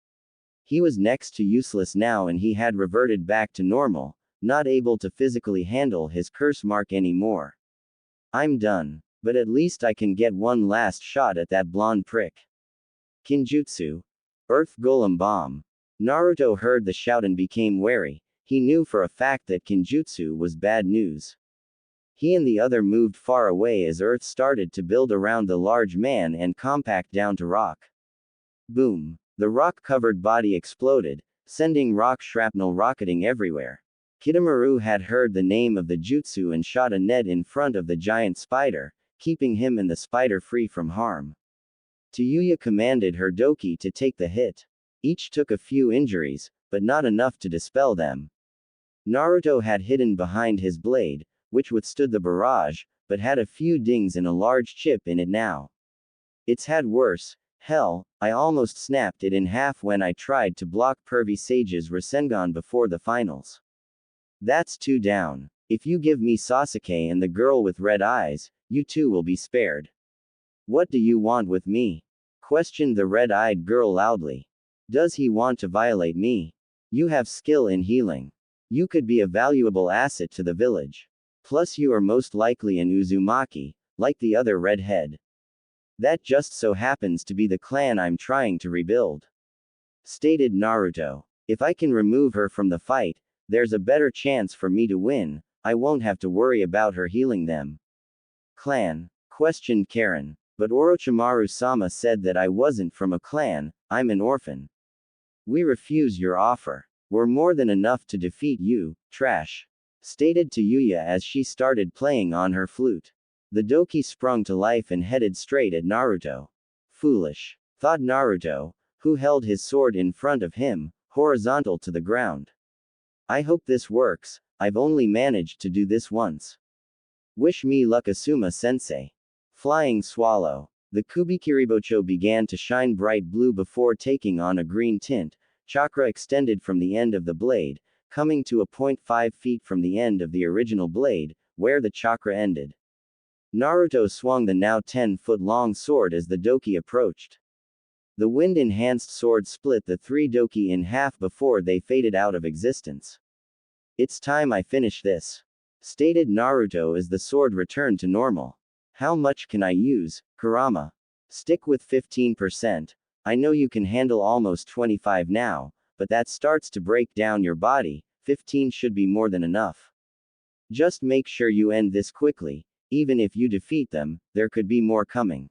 He was next to useless now and he had reverted back to normal, not able to physically handle his curse mark anymore. I'm done, but at least I can get one last shot at that blonde prick. Kinjutsu. Earth Golem Bomb. Naruto heard the shout and became wary. He knew for a fact that Kinjutsu was bad news. He and the other moved far away as Earth started to build around the large man and compact down to rock. Boom. The rock-covered body exploded, sending rock shrapnel rocketing everywhere. Kidomaru had heard the name of the jutsu and shot a net in front of the giant spider, keeping him and the spider free from harm. Yuya commanded her doki to take the hit. Each took a few injuries, but not enough to dispel them. Naruto had hidden behind his blade, which withstood the barrage, but had a few dings and a large chip in it now. It's had worse. Hell, I almost snapped it in half when I tried to block Pervy Sage's Rasengan before the finals. That's 2 down. If you give me Sasuke and the girl with red eyes, you too will be spared. What do you want with me? Questioned the red-eyed girl loudly. Does he want to violate me? You have skill in healing. You could be a valuable asset to the village. Plus you are most likely an Uzumaki, like the other redhead. That just so happens to be the clan I'm trying to rebuild. Stated Naruto. If I can remove her from the fight, there's a better chance for me to win. I won't have to worry about her healing them. Clan? Questioned Karen. But Orochimaru-sama said that I wasn't from a clan, I'm an orphan. We refuse your offer. We're more than enough to defeat you, trash. Stated to Yuya as she started playing on her flute. The doki sprung to life and headed straight at Naruto. Foolish, thought Naruto, who held his sword in front of him, horizontal to the ground. I hope this works, I've only managed to do this once. Wish me luck Asuma-sensei. Flying Swallow. The Kubikiribocho began to shine bright blue before taking on a green tint. Chakra extended from the end of the blade, coming to a point 5 feet from the end of the original blade, where the chakra ended. Naruto swung the now 10-foot-long sword as the doki approached. The wind-enhanced sword split the 3 doki in half before they faded out of existence. "It's time I finish this," stated Naruto as the sword returned to normal. "How much can I use, Kurama?" "Stick with 15%. I know you can handle almost 25 now, but that starts to break down your body. 15 should be more than enough. Just make sure you end this quickly. Even if you defeat them, there could be more coming,"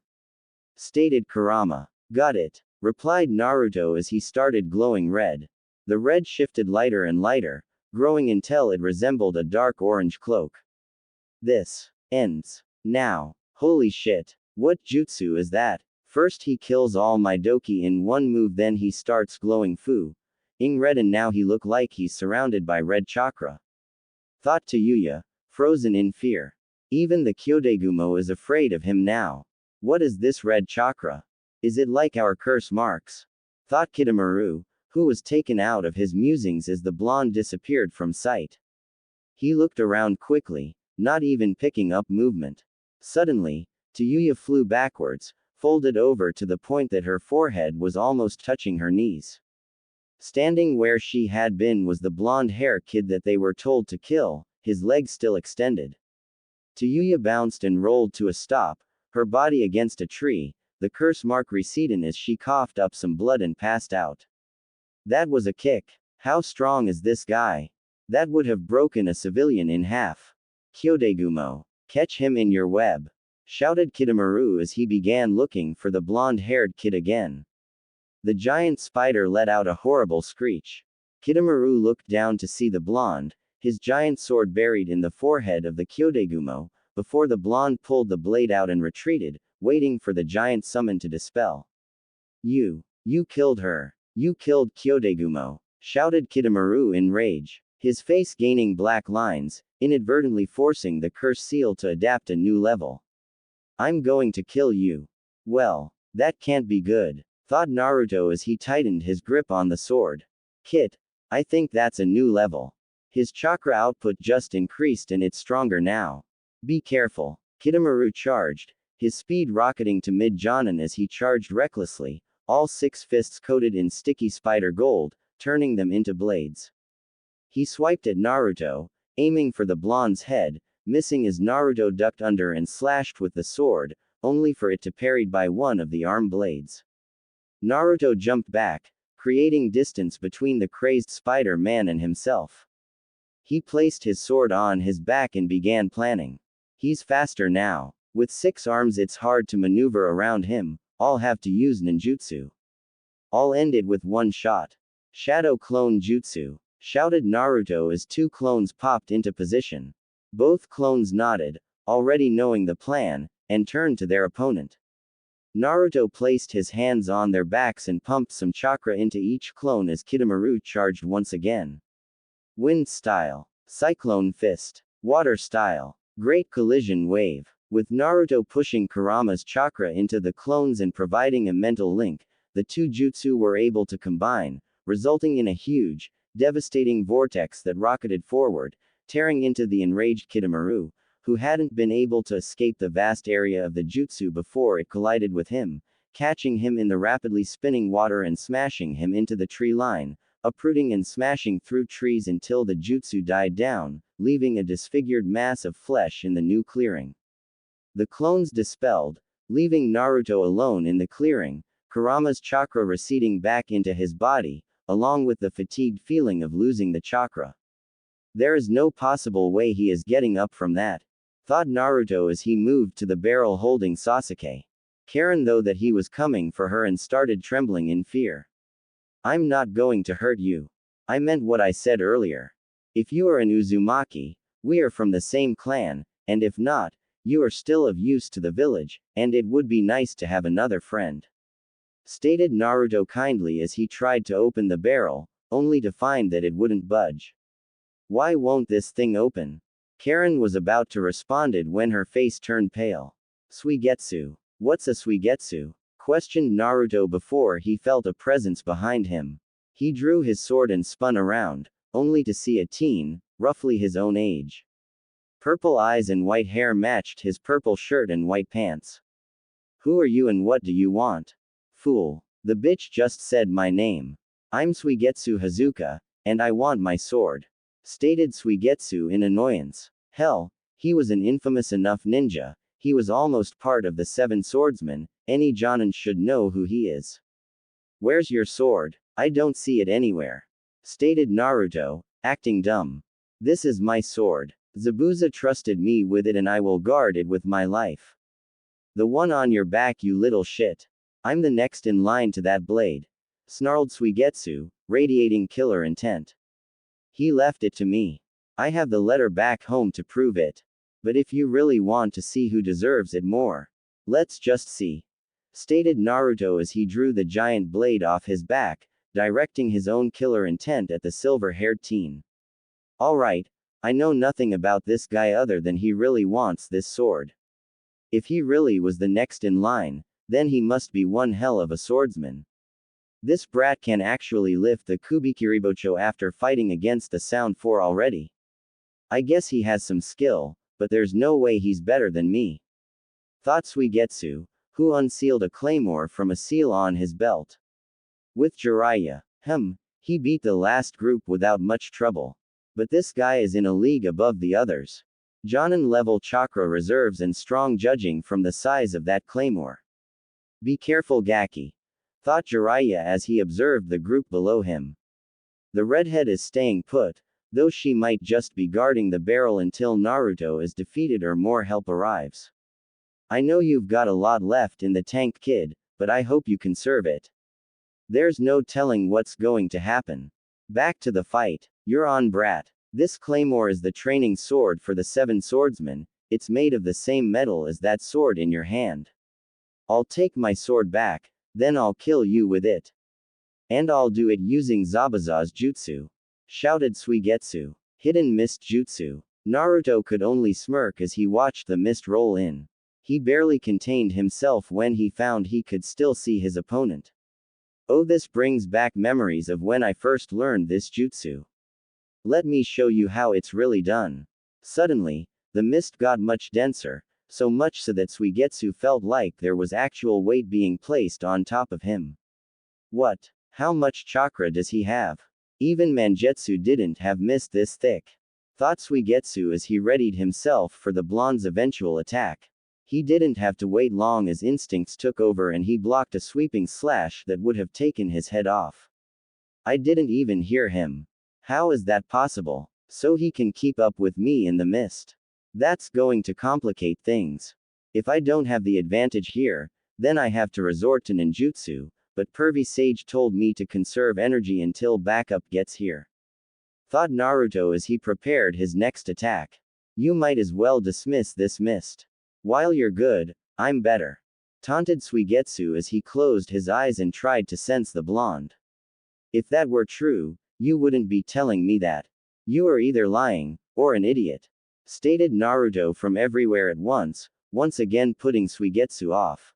stated Kurama. "Got it," replied Naruto as he started glowing red. The red shifted lighter and lighter, growing until it resembled a dark orange cloak. "This ends now. Holy shit. What jutsu is that? First he kills all my doki in one move, then he starts glowing ing red, and now he look like he's surrounded by red chakra," thought Yuya, frozen in fear. Even the Kyodagumo is afraid of him now. "What is this red chakra? Is it like our curse marks?" thought Kitamaru, who was taken out of his musings as the blonde disappeared from sight. He looked around quickly, not even picking up movement. Suddenly, Yuya flew backwards, folded over to the point that her forehead was almost touching her knees. Standing where she had been was the blonde-hair kid that they were told to kill, his legs still extended. Yuya bounced and rolled to a stop, her body against a tree, the curse mark receding as she coughed up some blood and passed out. That was a kick. How strong is this guy? That would have broken a civilian in half. "Kyodagumo, catch him in your web," shouted Kitamaru as he began looking for the blonde-haired kid again. The giant spider let out a horrible screech. Kitamaru looked down to see the blonde, his giant sword buried in the forehead of the Kyodagumo, before the blonde pulled the blade out and retreated, waiting for the giant summon to dispel. You killed her. You killed Kyodagumo," shouted Kitamaru in rage, his face gaining black lines, inadvertently forcing the curse seal to adapt a new level. "I'm going to kill you." "Well, that can't be good," thought Naruto as he tightened his grip on the sword. "Kit, I think that's a new level. His chakra output just increased and it's stronger now. Be careful." Kitamaru charged, his speed rocketing to mid-jonin as he charged recklessly, all 6 fists coated in sticky spider gold, turning them into blades. He swiped at Naruto, aiming for the blonde's head, missing as Naruto ducked under and slashed with the sword, only for it to parried by one of the arm blades. Naruto jumped back, creating distance between the crazed Spider-Man and himself. He placed his sword on his back and began planning. He's faster now. With 6 arms it's hard to maneuver around him, I'll have to use ninjutsu. I'll end it with one shot. "Shadow clone jutsu," shouted Naruto as 2 clones popped into position. Both clones nodded, already knowing the plan, and turned to their opponent. Naruto placed his hands on their backs and pumped some chakra into each clone as Kitamaru charged once again. Wind style. Cyclone fist. Water style. Great collision wave. With Naruto pushing Kurama's chakra into the clones and providing a mental link, the 2 jutsu were able to combine, resulting in a huge, devastating vortex that rocketed forward, tearing into the enraged Kitamaru, who hadn't been able to escape the vast area of the jutsu before it collided with him, catching him in the rapidly spinning water and smashing him into the tree line, uprooting and smashing through trees until the jutsu died down, leaving a disfigured mass of flesh in the new clearing. The clones dispelled, leaving Naruto alone in the clearing, Kurama's chakra receding back into his body, along with the fatigued feeling of losing the chakra. There is no possible way he is getting up from that, thought Naruto as he moved to the barrel holding Sasuke. Karen though that he was coming for her and started trembling in fear. "I'm not going to hurt you. I meant what I said earlier. If you are an Uzumaki, we are from the same clan, and if not, you are still of use to the village, and it would be nice to have another friend," stated Naruto kindly as he tried to open the barrel, only to find that it wouldn't budge. "Why won't this thing open?" Karen was about to responded when her face turned pale. "Suigetsu. What's a Suigetsu? Questioned Naruto before he felt a presence behind him. He drew his sword and spun around, only to see a teen, roughly his own age. Purple eyes and white hair matched his purple shirt and white pants. Who are you and what do you want? Fool. The bitch just said my name. I'm Suigetsu Hazuka, and I want my sword. Stated Suigetsu in annoyance. Hell, he was an infamous enough ninja, he was almost part of the Seven Swordsmen, any Jonin should know who he is. Where's your sword? I don't see it anywhere. Stated Naruto, acting dumb. This is my sword. Zabuza trusted me with it and I will guard it with my life. The one on your back, you little shit. I'm the next in line to that blade. Snarled Suigetsu, radiating killer intent. He left it to me. I have the letter back home to prove it. But if you really want to see who deserves it more, let's just see. Stated Naruto as he drew the giant blade off his back, directing his own killer intent at the silver-haired teen. Alright, I know nothing about this guy other than he really wants this sword. If he really was the next in line, then he must be one hell of a swordsman. This brat can actually lift the Kubikiribocho after fighting against the Sound 4 already. I guess he has some skill, but there's no way he's better than me. Thought Suigetsu, who unsealed a claymore from a seal on his belt. With Jiraiya, he beat the last group without much trouble. But this guy is in a league above the others. Jonin level chakra reserves and strong judging from the size of that claymore. Be careful Gaki. Thought Jiraiya as he observed the group below him. The redhead is staying put, though she might just be guarding the barrel until Naruto is defeated or more help arrives. I know you've got a lot left in the tank kid, but I hope you conserve it. There's no telling what's going to happen. Back to the fight. You're on brat. This claymore is the training sword for the Seven Swordsmen, it's made of the same metal as that sword in your hand. I'll take my sword back, then I'll kill you with it. And I'll do it using Zabuza's jutsu. Shouted Suigetsu. Hidden mist jutsu. Naruto could only smirk as he watched the mist roll in. He barely contained himself when he found he could still see his opponent. Oh, this brings back memories of when I first learned this jutsu. Let me show you how it's really done. Suddenly, the mist got much denser, so much so that Suigetsu felt like there was actual weight being placed on top of him. What? How much chakra does he have? Even Mangetsu didn't have mist this thick. Thought Suigetsu as he readied himself for the blonde's eventual attack. He didn't have to wait long as instincts took over and he blocked a sweeping slash that would have taken his head off. I didn't even hear him. How is that possible? So he can keep up with me in the mist. That's going to complicate things. If I don't have the advantage here, then I have to resort to ninjutsu, but Pervy Sage told me to conserve energy until backup gets here. Thought Naruto as he prepared his next attack. You might as well dismiss this mist. While you're good, I'm better. Taunted Suigetsu as he closed his eyes and tried to sense the blonde. If that were true, you wouldn't be telling me that. You are either lying, or an idiot. Stated Naruto from everywhere at once again putting Suigetsu off.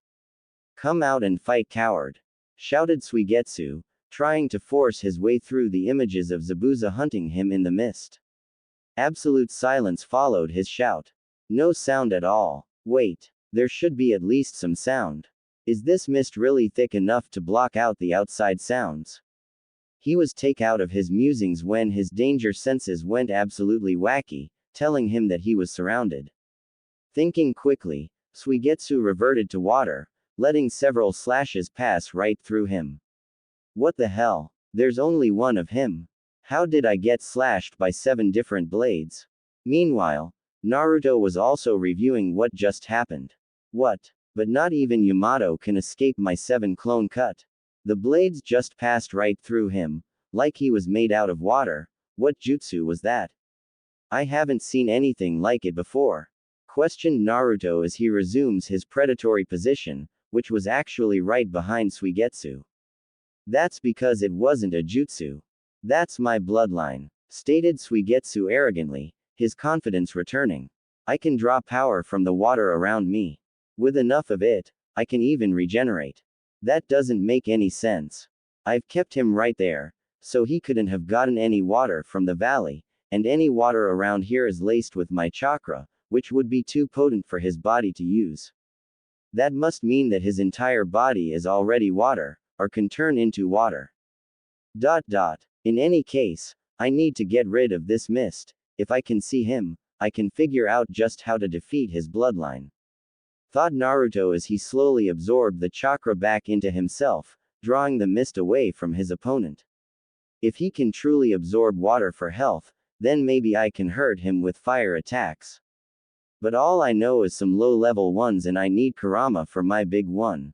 Come out and fight, coward. Shouted Suigetsu, trying to force his way through the images of Zabuza hunting him in the mist. Absolute silence followed his shout. No sound at all. Wait, there should be at least some sound. Is this mist really thick enough to block out the outside sounds? He was taken out of his musings when his danger senses went absolutely wacky, telling him that he was surrounded. Thinking quickly, Suigetsu reverted to water, letting several slashes pass right through him. What the hell? There's only one of him. How did I get slashed by 7 different blades? Meanwhile, Naruto was also reviewing what just happened. What? But not even Yamato can escape my 7 clone cut. The blades just passed right through him, like he was made out of water. What jutsu was that? I haven't seen anything like it before. Questioned Naruto as he resumes his predatory position, which was actually right behind Suigetsu. That's because it wasn't a jutsu. That's my bloodline. Stated Suigetsu arrogantly, his confidence returning. I can draw power from the water around me. With enough of it, I can even regenerate. That doesn't make any sense. I've kept him right there, so he couldn't have gotten any water from the valley, and any water around here is laced with my chakra, which would be too potent for his body to use. That must mean that his entire body is already water, or can turn into water. In any case, I need to get rid of this mist. If I can see him, I can figure out just how to defeat his bloodline. Thought Naruto as he slowly absorbed the chakra back into himself, drawing the mist away from his opponent. If he can truly absorb water for health, then maybe I can hurt him with fire attacks. But all I know is some low-level ones and I need Kurama for my big one.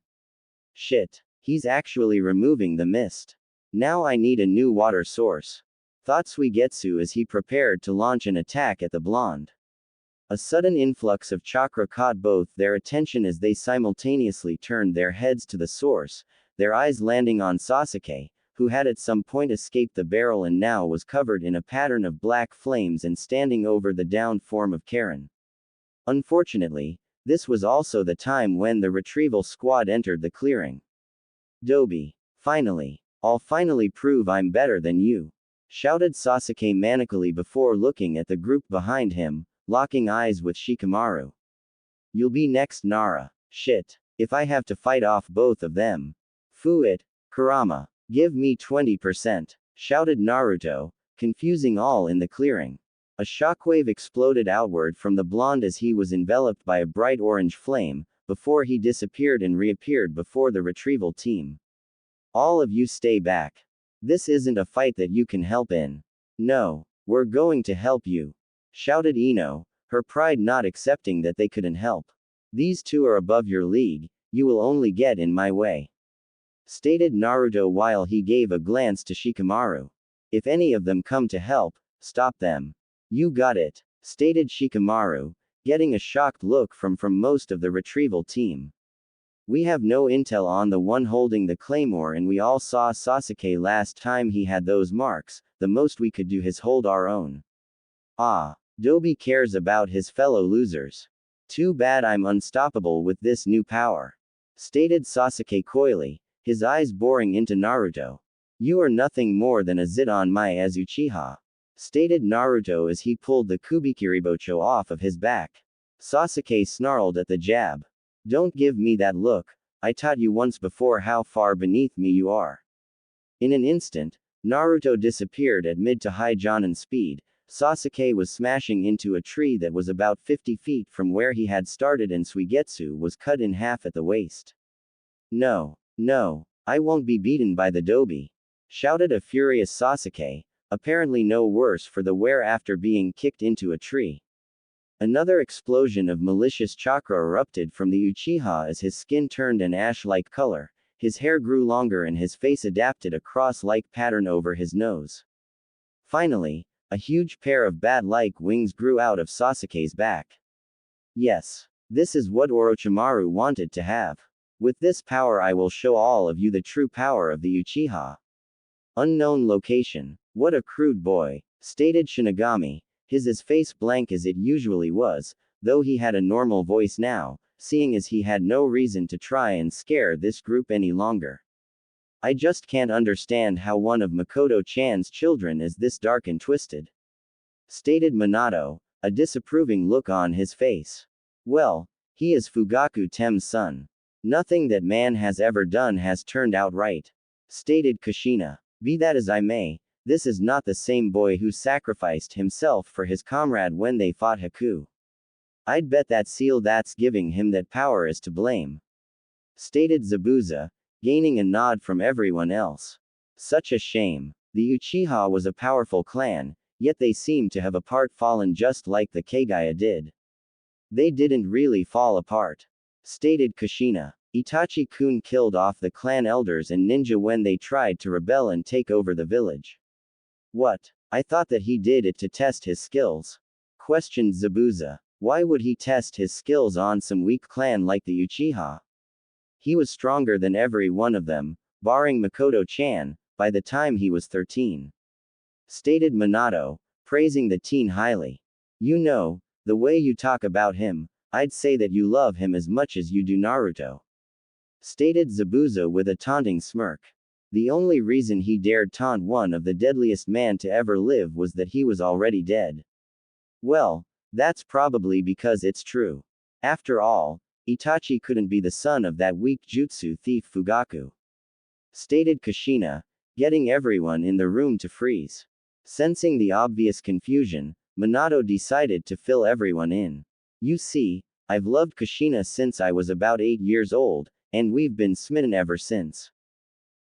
Shit. He's actually removing the mist. Now I need a new water source. Thought Suigetsu as he prepared to launch an attack at the blonde. A sudden influx of chakra caught both their attention as they simultaneously turned their heads to the source, their eyes landing on Sasuke, who had at some point escaped the barrel and now was covered in a pattern of black flames and standing over the downed form of Karen. Unfortunately, this was also the time when the retrieval squad entered the clearing. Dobi. Finally. I'll finally prove I'm better than you. Shouted Sasuke manically before looking at the group behind him, locking eyes with Shikamaru. You'll be next, Nara. Shit. If I have to fight off both of them. Fu it. Kurama. Give me 20%. Shouted Naruto, confusing all in the clearing. A shockwave exploded outward from the blonde as he was enveloped by a bright orange flame, before he disappeared and reappeared before the retrieval team. All of you stay back. This isn't a fight that you can help in. No, we're going to help you. Shouted Ino, her pride not accepting that they couldn't help. These two are above your league, you will only get in my way. Stated Naruto while he gave a glance to Shikamaru. If any of them come to help, stop them. You got it. Stated Shikamaru, getting a shocked look from most of the retrieval team. We have no intel on the one holding the claymore and we all saw Sasuke last time he had those marks, the most we could do is hold our own. Ah. Dobi cares about his fellow losers. Too bad I'm unstoppable with this new power. Stated Sasuke coyly, his eyes boring into Naruto. You are nothing more than a zit on my as Uchiha. Stated Naruto as he pulled the Kubikiribocho off of his back. Sasuke snarled at the jab. Don't give me that look, I taught you once before how far beneath me you are. In an instant, Naruto disappeared at mid to high Jonin speed. Sasuke was smashing into a tree that was about 50 feet from where he had started and Suigetsu was cut in half at the waist. No, I won't be beaten by the Dobi. Shouted a furious Sasuke, apparently no worse for the wear after being kicked into a tree. Another explosion of malicious chakra erupted from the Uchiha as his skin turned an ash-like color, his hair grew longer and his face adapted a cross-like pattern over his nose. Finally, a huge pair of bat-like wings grew out of Sasuke's back. Yes. This is what Orochimaru wanted to have. With this power I will show all of you the true power of the Uchiha. Unknown location. What a crude boy. Stated Shinigami, his as face blank as it usually was, though he had a normal voice now, seeing as he had no reason to try and scare this group any longer. I just can't understand how one of Makoto-chan's children is this dark and twisted. Stated Minato, a disapproving look on his face. Well, he is Fugaku Tem's son. Nothing that man has ever done has turned out right. Stated Kushina. Be that as I may, this is not the same boy who sacrificed himself for his comrade when they fought Haku. I'd bet that seal that's giving him that power is to blame. Stated Zabuza, gaining a nod from everyone else. Such a shame. The Uchiha was a powerful clan, yet they seem to have apart fallen just like the Kagaya did. They didn't really fall apart. Stated Kushina. Itachi-kun killed off the clan elders and ninja when they tried to rebel and take over the village. What? I thought that he did it to test his skills. Questioned Zabuza. Why would he test his skills on some weak clan like the Uchiha? He was stronger than every one of them, barring Makoto-chan, by the time he was 13. Stated Minato, praising the teen highly. You know, the way you talk about him, I'd say that you love him as much as you do Naruto. stated Zabuza with a taunting smirk. The only reason he dared taunt one of the deadliest men to ever live was that he was already dead. Well, that's probably because it's true. After all, Itachi couldn't be the son of that weak jutsu thief Fugaku. Stated Kushina, getting everyone in the room to freeze. Sensing the obvious confusion, Minato decided to fill everyone in. You see, I've loved Kushina since I was about 8 years old, and we've been smitten ever since.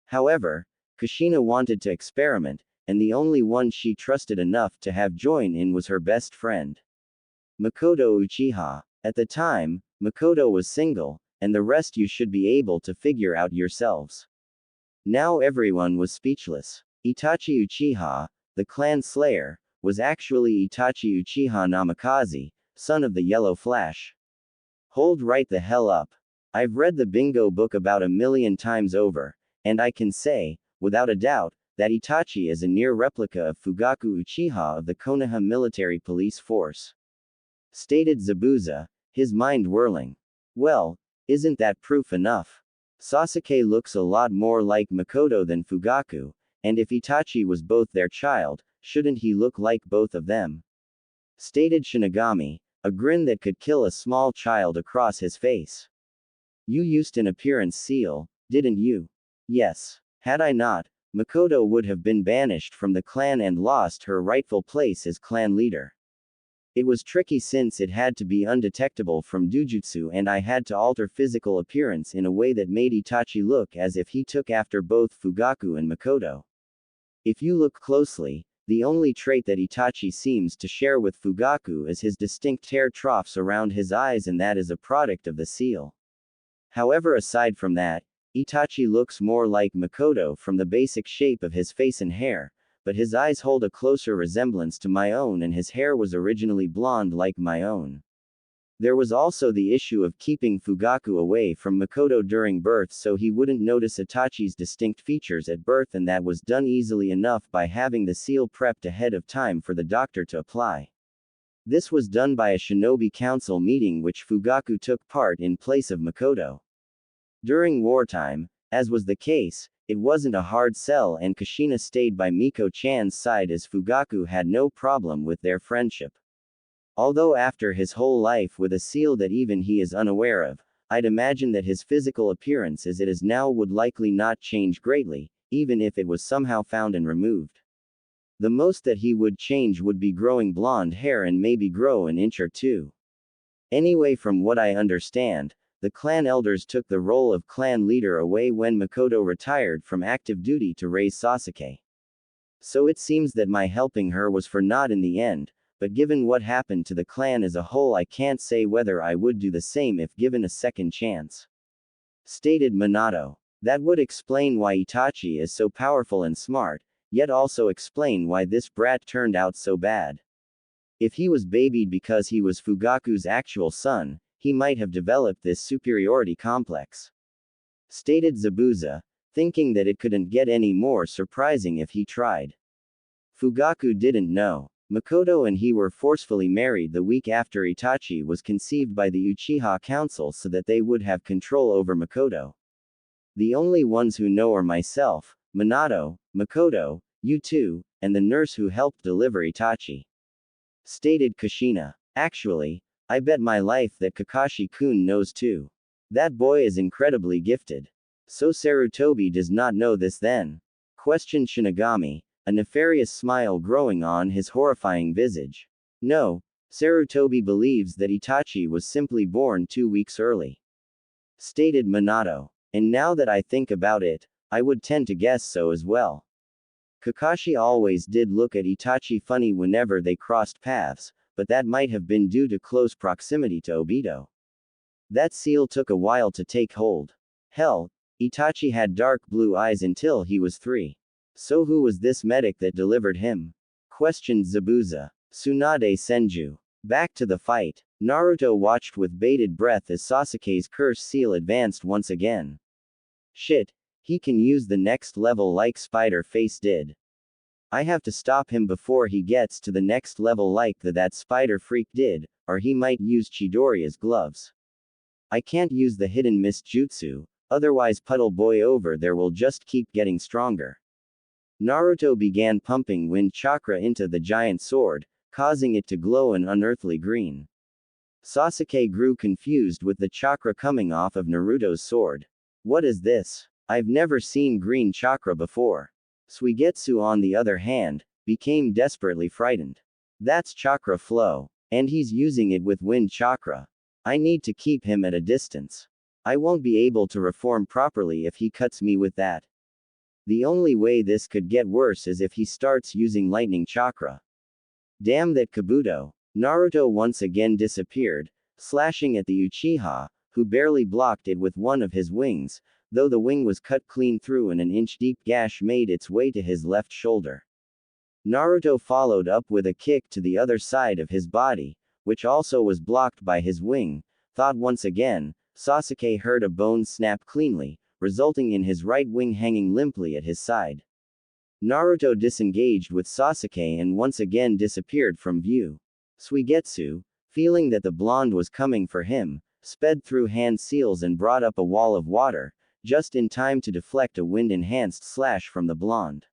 However, Kushina wanted to experiment, and the only one she trusted enough to have join in was her best friend, Makoto Uchiha. At the time, Makoto was single, and the rest you should be able to figure out yourselves. Now everyone was speechless. Itachi Uchiha, the clan slayer, was actually Itachi Uchiha Namikaze, son of the Yellow Flash. Hold right the hell up. I've read the bingo book about 1,000,000 times over, and I can say, without a doubt, that Itachi is a near replica of Fugaku Uchiha of the Konoha military police force. Stated Zabuza, his mind whirling. Well, isn't that proof enough? Sasuke looks a lot more like Makoto than Fugaku, and if Itachi was both their child, shouldn't he look like both of them? Stated Shinigami, a grin that could kill a small child across his face. You used an appearance seal, didn't you? Yes. Had I not, Makoto would have been banished from the clan and lost her rightful place as clan leader. It was tricky since it had to be undetectable from Dujutsu and I had to alter physical appearance in a way that made Itachi look as if he took after both Fugaku and Makoto. If you look closely, the only trait that Itachi seems to share with Fugaku is his distinct hair troughs around his eyes, and that is a product of the seal. However, aside from that, Itachi looks more like Makoto from the basic shape of his face and hair, but his eyes hold a closer resemblance to my own and his hair was originally blonde like my own. There was also the issue of keeping Fugaku away from Makoto during birth so he wouldn't notice Itachi's distinct features at birth, and that was done easily enough by having the seal prepped ahead of time for the doctor to apply. This was done by a shinobi council meeting which Fugaku took part in place of Makoto. During wartime, as was the case, it wasn't a hard sell and Kushina stayed by Miko-chan's side as Fugaku had no problem with their friendship. Although after his whole life with a seal that even he is unaware of, I'd imagine that his physical appearance as it is now would likely not change greatly, even if it was somehow found and removed. The most that he would change would be growing blonde hair and maybe grow an inch or two. Anyway, from what I understand, the clan elders took the role of clan leader away when Makoto retired from active duty to raise Sasuke. So it seems that my helping her was for naught in the end, but given what happened to the clan as a whole, I can't say whether I would do the same if given a second chance. Stated Minato. That would explain why Itachi is so powerful and smart, yet also explain why this brat turned out so bad. If he was babied because he was Fugaku's actual son, he might have developed this superiority complex. Stated Zabuza, thinking that it couldn't get any more surprising if he tried. Fugaku didn't know. Makoto and he were forcefully married the week after Itachi was conceived by the Uchiha Council so that they would have control over Makoto. The only ones who know are myself, Minato, Makoto, you two, and the nurse who helped deliver Itachi. Stated Kushina. Actually, I bet my life that Kakashi-kun knows too. That boy is incredibly gifted. So Sarutobi does not know this then? Questioned Shinigami, a nefarious smile growing on his horrifying visage. No, Sarutobi believes that Itachi was simply born 2 weeks early. Stated Minato. And now that I think about it, I would tend to guess so as well. Kakashi always did look at Itachi funny whenever they crossed paths, but that might have been due to close proximity to Obito. That seal took a while to take hold. Hell, Itachi had dark blue eyes until he was 3. So who was this medic that delivered him? Questioned Zabuza. Tsunade Senju. Back to the fight. Naruto watched with bated breath as Sasuke's curse seal advanced once again. Shit, he can use the next level like Spider Face did. I have to stop him before he gets to the next level like that spider freak did, or he might use Chidoriya's gloves. I can't use the hidden mist jutsu, Otherwise Puddle Boy over there will just keep getting stronger. Naruto began pumping wind chakra into the giant sword, causing it to glow an unearthly green. Sasuke grew confused with the chakra coming off of Naruto's sword. What is this? I've never seen green chakra before. Suigetsu, on the other hand, became desperately frightened. That's chakra flow, and he's using it with wind chakra. I need to keep him at a distance. I won't be able to reform properly if he cuts me with that. The only way this could get worse is if he starts using lightning chakra. Damn that Kabuto. Naruto once again disappeared, slashing at the Uchiha, who barely blocked it with one of his wings, though the wing was cut clean through and an inch-deep gash made its way to his left shoulder. Naruto followed up with a kick to the other side of his body, which also was blocked by his wing. Thought once again, Sasuke heard a bone snap cleanly, resulting in his right wing hanging limply at his side. Naruto disengaged with Sasuke and once again disappeared from view. Suigetsu, feeling that the blonde was coming for him, sped through hand seals and brought up a wall of water, just in time to deflect a wind-enhanced slash from the blonde.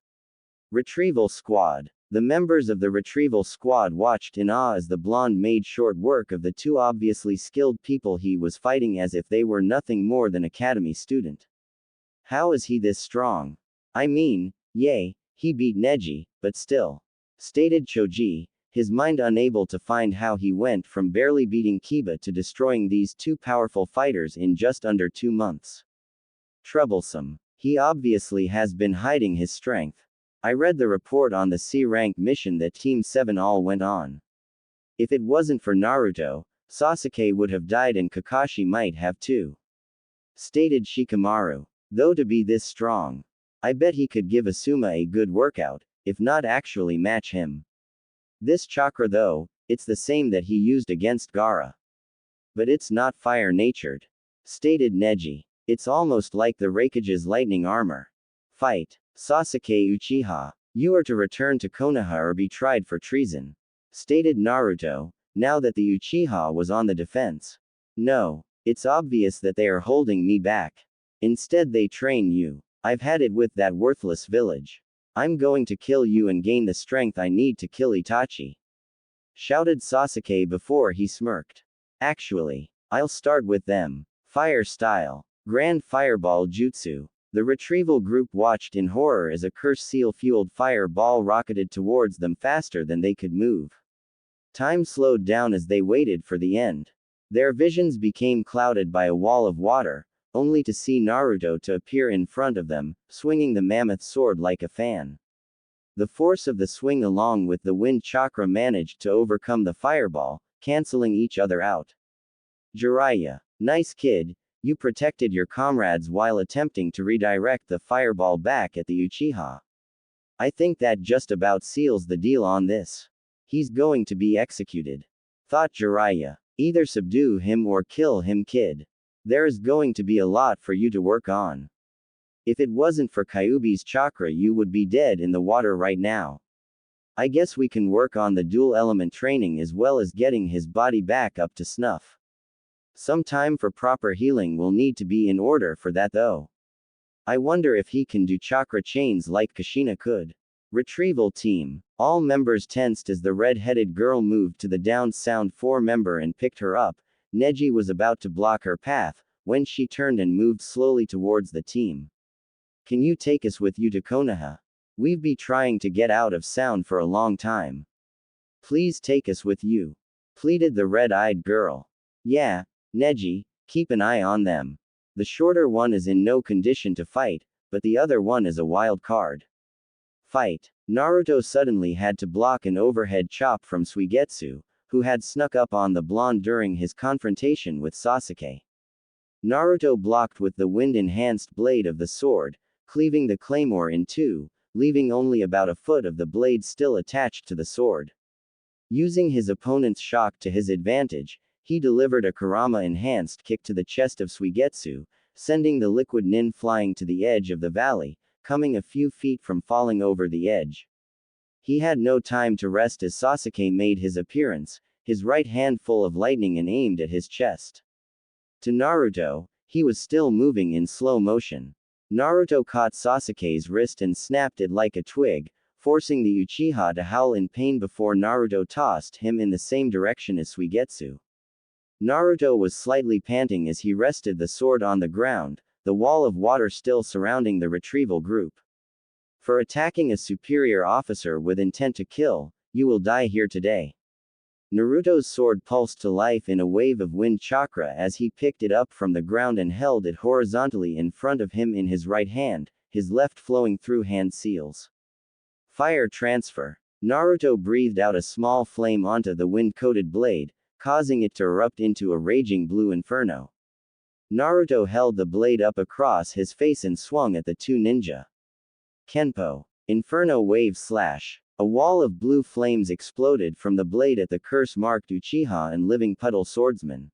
Retrieval Squad. The members of the Retrieval Squad watched in awe as the blonde made short work of the two obviously skilled people he was fighting as if they were nothing more than academy student. How is he this strong? I mean, yay, he beat Neji, but still. Stated Choji, his mind unable to find how he went from barely beating Kiba to destroying these two powerful fighters in just under 2 months. Troublesome. He obviously has been hiding his strength. I read the report on the C-rank mission that Team 7 all went on. If it wasn't for Naruto, Sasuke would have died and Kakashi might have too. Stated Shikamaru. Though to be this strong, I bet he could give Asuma a good workout, if not actually match him. This chakra though, it's the same that he used against Gaara. But it's not fire-natured. Stated Neji. It's almost like the Raikage's lightning armor. Fight. Sasuke Uchiha. You are to return to Konoha or be tried for treason. Stated Naruto, now that the Uchiha was on the defense. No. It's obvious that they are holding me back. Instead they train you. I've had it with that worthless village. I'm going to kill you and gain the strength I need to kill Itachi. Shouted Sasuke before he smirked. Actually, I'll start with them. Fire style. Grand Fireball Jutsu. The retrieval group watched in horror as a curse seal-fueled fireball rocketed towards them faster than they could move. Time slowed down as they waited for the end. Their visions became clouded by a wall of water, only to see Naruto to appear in front of them, swinging the mammoth sword like a fan. The force of the swing along with the wind chakra managed to overcome the fireball, canceling each other out. Jiraiya. Nice kid, you protected your comrades while attempting to redirect the fireball back at the Uchiha. I think that just about seals the deal on this. He's going to be executed. Thought Jiraiya. Either subdue him or kill him, kid. There is going to be a lot for you to work on. If it wasn't for Kyuubi's chakra you would be dead in the water right now. I guess we can work on the dual element training as well as getting his body back up to snuff. Some time for proper healing will need to be in order for that though. I wonder if he can do chakra chains like Kushina could. Retrieval team. All members tensed as the red-headed girl moved to the downed Sound 4 member and picked her up. Neji was about to block her path, when she turned and moved slowly towards the team. Can you take us with you to Konoha? We've been trying to get out of Sound for a long time. Please take us with you. Pleaded the red-eyed girl. Yeah, Neji, keep an eye on them. The shorter one is in no condition to fight, but the other one is a wild card. Fight. Naruto suddenly had to block an overhead chop from Suigetsu, who had snuck up on the blonde during his confrontation with Sasuke. Naruto blocked with the wind-enhanced blade of the sword, cleaving the claymore in two, leaving only about a foot of the blade still attached to the sword. Using his opponent's shock to his advantage, he delivered a Kurama-enhanced kick to the chest of Suigetsu, sending the liquid nin flying to the edge of the valley, coming a few feet from falling over the edge. He had no time to rest as Sasuke made his appearance, his right hand full of lightning and aimed at his chest. To Naruto, he was still moving in slow motion. Naruto caught Sasuke's wrist and snapped it like a twig, forcing the Uchiha to howl in pain before Naruto tossed him in the same direction as Suigetsu. Naruto was slightly panting as he rested the sword on the ground, the wall of water still surrounding the retrieval group. For attacking a superior officer with intent to kill, you will die here today. Naruto's sword pulsed to life in a wave of wind chakra as he picked it up from the ground and held it horizontally in front of him in his right hand, his left flowing through hand seals. Fire transfer. Naruto breathed out a small flame onto the wind-coated blade, causing it to erupt into a raging blue inferno. Naruto held the blade up across his face and swung at the two ninja. Kenpo. Inferno wave slash. A wall of blue flames exploded from the blade at the curse-marked Uchiha and living puddle swordsman.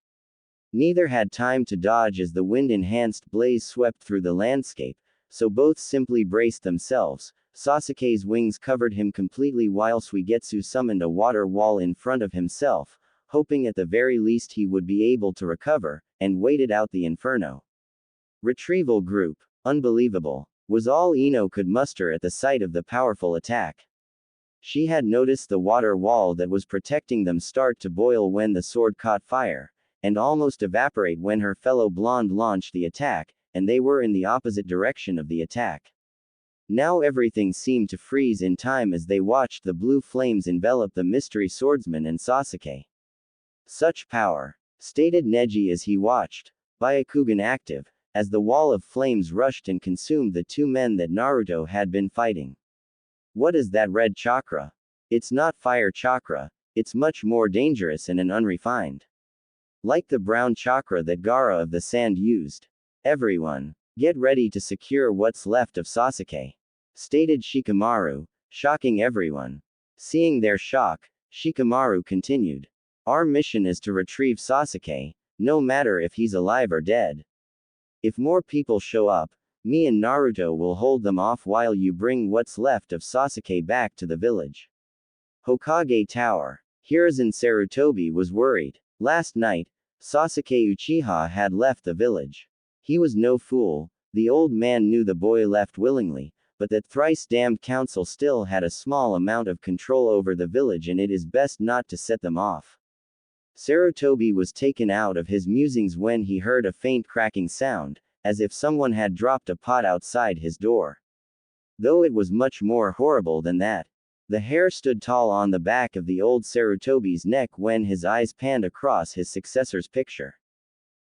Neither had time to dodge as the wind-enhanced blaze swept through the landscape, so both simply braced themselves. Sasuke's wings covered him completely while Suigetsu summoned a water wall in front of himself, hoping at the very least he would be able to recover, and waited out the inferno. Retrieval group. Unbelievable, was all Ino could muster at the sight of the powerful attack. She had noticed the water wall that was protecting them start to boil when the sword caught fire, and almost evaporate when her fellow blonde launched the attack, and they were in the opposite direction of the attack. Now everything seemed to freeze in time as they watched the blue flames envelop the mystery swordsman and Sasuke. Such power, stated Neji as he watched, Byakugan active, as the wall of flames rushed and consumed the two men that Naruto had been fighting. What is that red chakra? It's not fire chakra, it's much more dangerous and an unrefined. Like the brown chakra that Gaara of the Sand used. Everyone, get ready to secure what's left of Sasuke, stated Shikamaru, shocking everyone. Seeing their shock, Shikamaru continued. Our mission is to retrieve Sasuke, no matter if he's alive or dead. If more people show up, me and Naruto will hold them off while you bring what's left of Sasuke back to the village. Hokage Tower. Hiruzen Sarutobi was worried. Last night, Sasuke Uchiha had left the village. He was no fool, the old man knew the boy left willingly, but that thrice-damned council still had a small amount of control over the village and it is best not to set them off. Sarutobi was taken out of his musings when he heard a faint cracking sound, as if someone had dropped a pot outside his door. Though it was much more horrible than that. The hair stood tall on the back of the old Sarutobi's neck when his eyes panned across his successor's picture.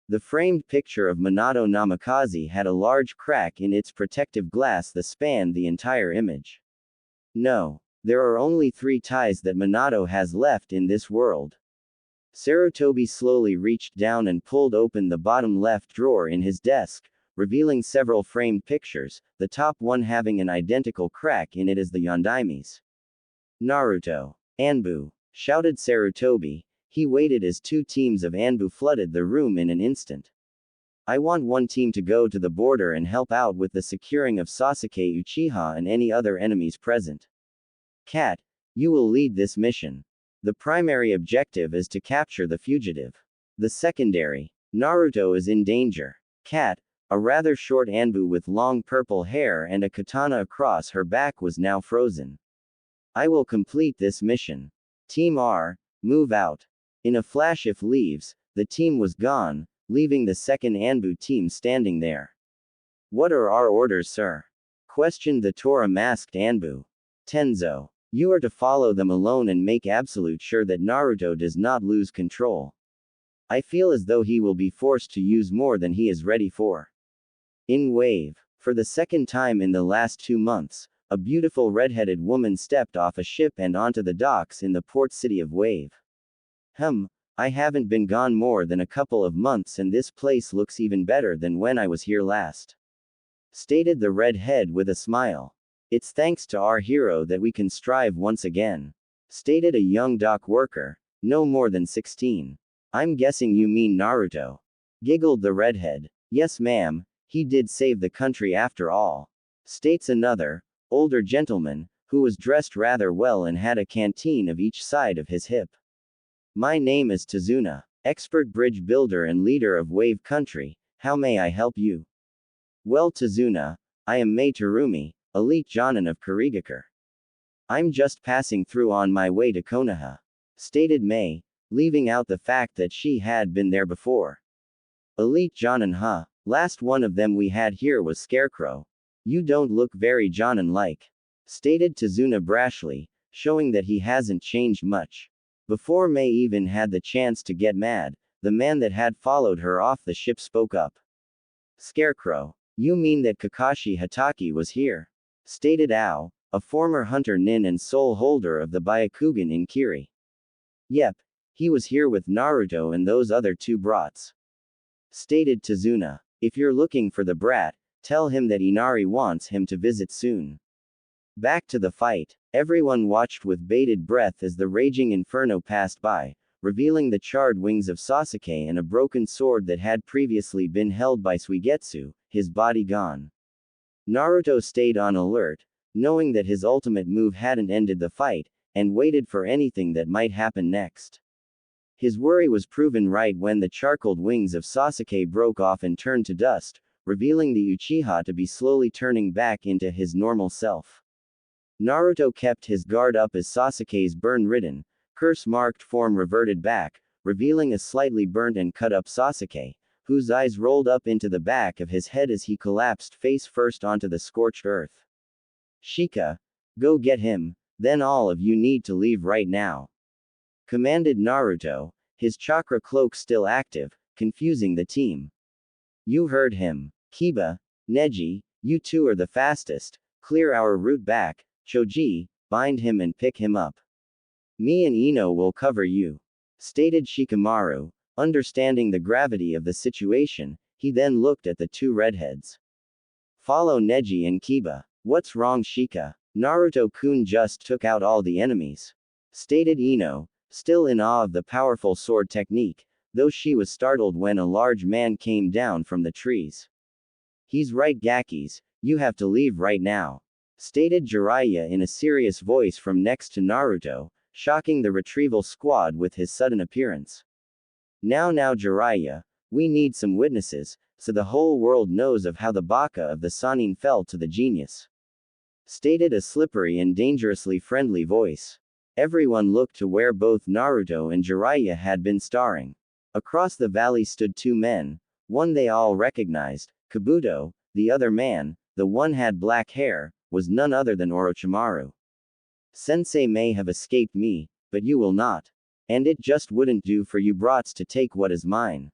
The framed picture of Minato Namikaze had a large crack in its protective glass that spanned the entire image. No, there are only 3 ties that Minato has left in this world. Sarutobi slowly reached down and pulled open the bottom left drawer in his desk, revealing several framed pictures, the top one having an identical crack in it as the Yondaime's. Naruto. Anbu, shouted Sarutobi. He waited as 2 teams of Anbu flooded the room in an instant. I want one team to go to the border and help out with the securing of Sasuke Uchiha and any other enemies present. Cat, you will lead this mission. The primary objective is to capture the fugitive. The secondary, Naruto is in danger. Cat, a rather short Anbu with long purple hair and a katana across her back was now frozen. I will complete this mission. Team R, move out. In a flash of leaves, the team was gone, leaving the second Anbu team standing there. What are our orders, sir? Questioned the Tora-masked Anbu. Tenzo. You are to follow them alone and make absolute sure that Naruto does not lose control. I feel as though he will be forced to use more than he is ready for. In Wave. For the second time in the last 2 months, a beautiful red-headed woman stepped off a ship and onto the docks in the port city of Wave. I haven't been gone more than a couple of months and this place looks even better than when I was here last. Stated the redhead with a smile. It's thanks to our hero that we can strive once again. Stated a young dock worker, no more than 16. I'm guessing you mean Naruto. Giggled the redhead. Yes ma'am, he did save the country after all. States another, older gentleman, who was dressed rather well and had a canteen of each side of his hip. My name is Tazuna, expert bridge builder and leader of Wave Country, How may I help you? Well, Tazuna, I am Mei Terumi, elite Jonin of Kurigakure. I'm just passing through on my way to Konoha, stated Mei, leaving out the fact that she had been there before. Elite Jonin, huh? Last one of them we had here was Scarecrow. You don't look very Jonin-like, stated Tazuna brashly, showing that he hasn't changed much. Before Mei even had the chance to get mad, the man that had followed her off the ship spoke up. Scarecrow. You mean that Kakashi Hatake was here? Stated Ao, a former hunter nin and sole holder of the Byakugan in Kiri. Yep. He was here with Naruto and those other two brats. Stated Tazuna. If you're looking for the brat, tell him that Inari wants him to visit soon. Back to the fight. Everyone watched with bated breath as the raging inferno passed by, revealing the charred wings of Sasuke and a broken sword that had previously been held by Suigetsu, his body gone. Naruto stayed on alert, knowing that his ultimate move hadn't ended the fight, and waited for anything that might happen next. His worry was proven right when the charcoaled wings of Sasuke broke off and turned to dust, revealing the Uchiha to be slowly turning back into his normal self. Naruto kept his guard up as Sasuke's burn-ridden, curse-marked form reverted back, revealing a slightly burnt and cut-up Sasuke, whose eyes rolled up into the back of his head as he collapsed face-first onto the scorched earth. Shika, go get him, then all of you need to leave right now, commanded Naruto, his chakra cloak still active, confusing the team. You heard him. Kiba, Neji, you two are the fastest, clear our route back, Choji, bind him and pick him up. Me and Ino will cover you, stated Shikamaru, understanding the gravity of the situation. He then looked at the two redheads. Follow Neji and Kiba. What's wrong, Shika? Naruto-kun just took out all the enemies, stated Ino, still in awe of the powerful sword technique, though she was startled when a large man came down from the trees. He's right, Gakis, you have to leave right now, stated Jiraiya in a serious voice from next to Naruto, shocking the retrieval squad with his sudden appearance. Now Jiraiya, we need some witnesses, so the whole world knows of how the baka of the Sannin fell to the genius, stated a slippery and dangerously friendly voice. Everyone looked to where both Naruto and Jiraiya had been starring. Across the valley stood two men, one they all recognized, Kabuto, the other man, the one had black hair, was none other than Orochimaru. Sensei may have escaped me, but you will not. And it just wouldn't do for you brats to take what is mine.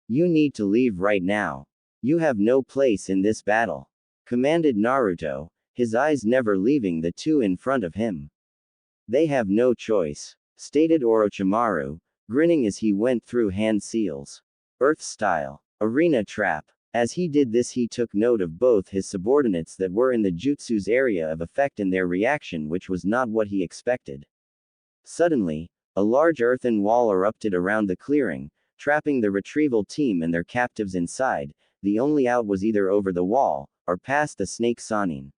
You need to leave right now. You have no place in this battle, commanded Naruto, his eyes never leaving the two in front of him. They have no choice, stated Orochimaru, grinning as he went through hand seals. Earth-style. Arena trap. As he did this he took note of both his subordinates that were in the jutsu's area of effect and their reaction, which was not what he expected. Suddenly, a large earthen wall erupted around the clearing, trapping the retrieval team and their captives inside. The only out was either over the wall, or past the snake Sannin.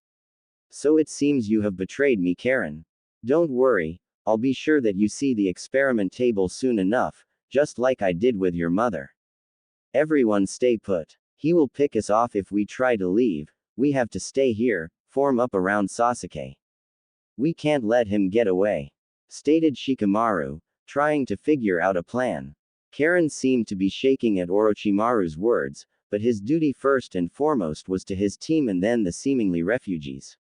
So it seems you have betrayed me, Karen. Don't worry, I'll be sure that you see the experiment table soon enough, just like I did with your mother. Everyone stay put. He will pick us off if we try to leave. We have to stay here, form up around Sasuke. We can't let him get away, stated Shikamaru, trying to figure out a plan. Karen seemed to be shaking at Orochimaru's words, but his duty first and foremost was to his team and then the seemingly refugees.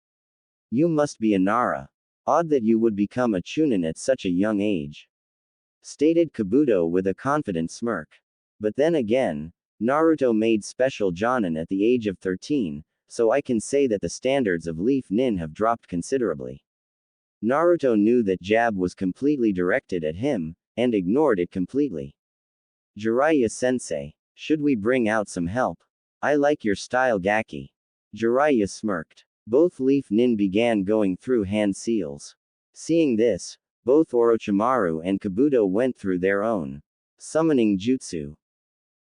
You must be a Nara. Odd that you would become a Chunin at such a young age, stated Kabuto with a confident smirk. But then again, Naruto made special Jonin at the age of 13, so I can say that the standards of Leaf Nin have dropped considerably. Naruto knew that jab was completely directed at him, and ignored it completely. Jiraiya-sensei, should we bring out some help? I like your style, Gaki. Jiraiya smirked. Both Leaf Nin began going through hand seals. Seeing this, both Orochimaru and Kabuto went through their own summoning jutsu.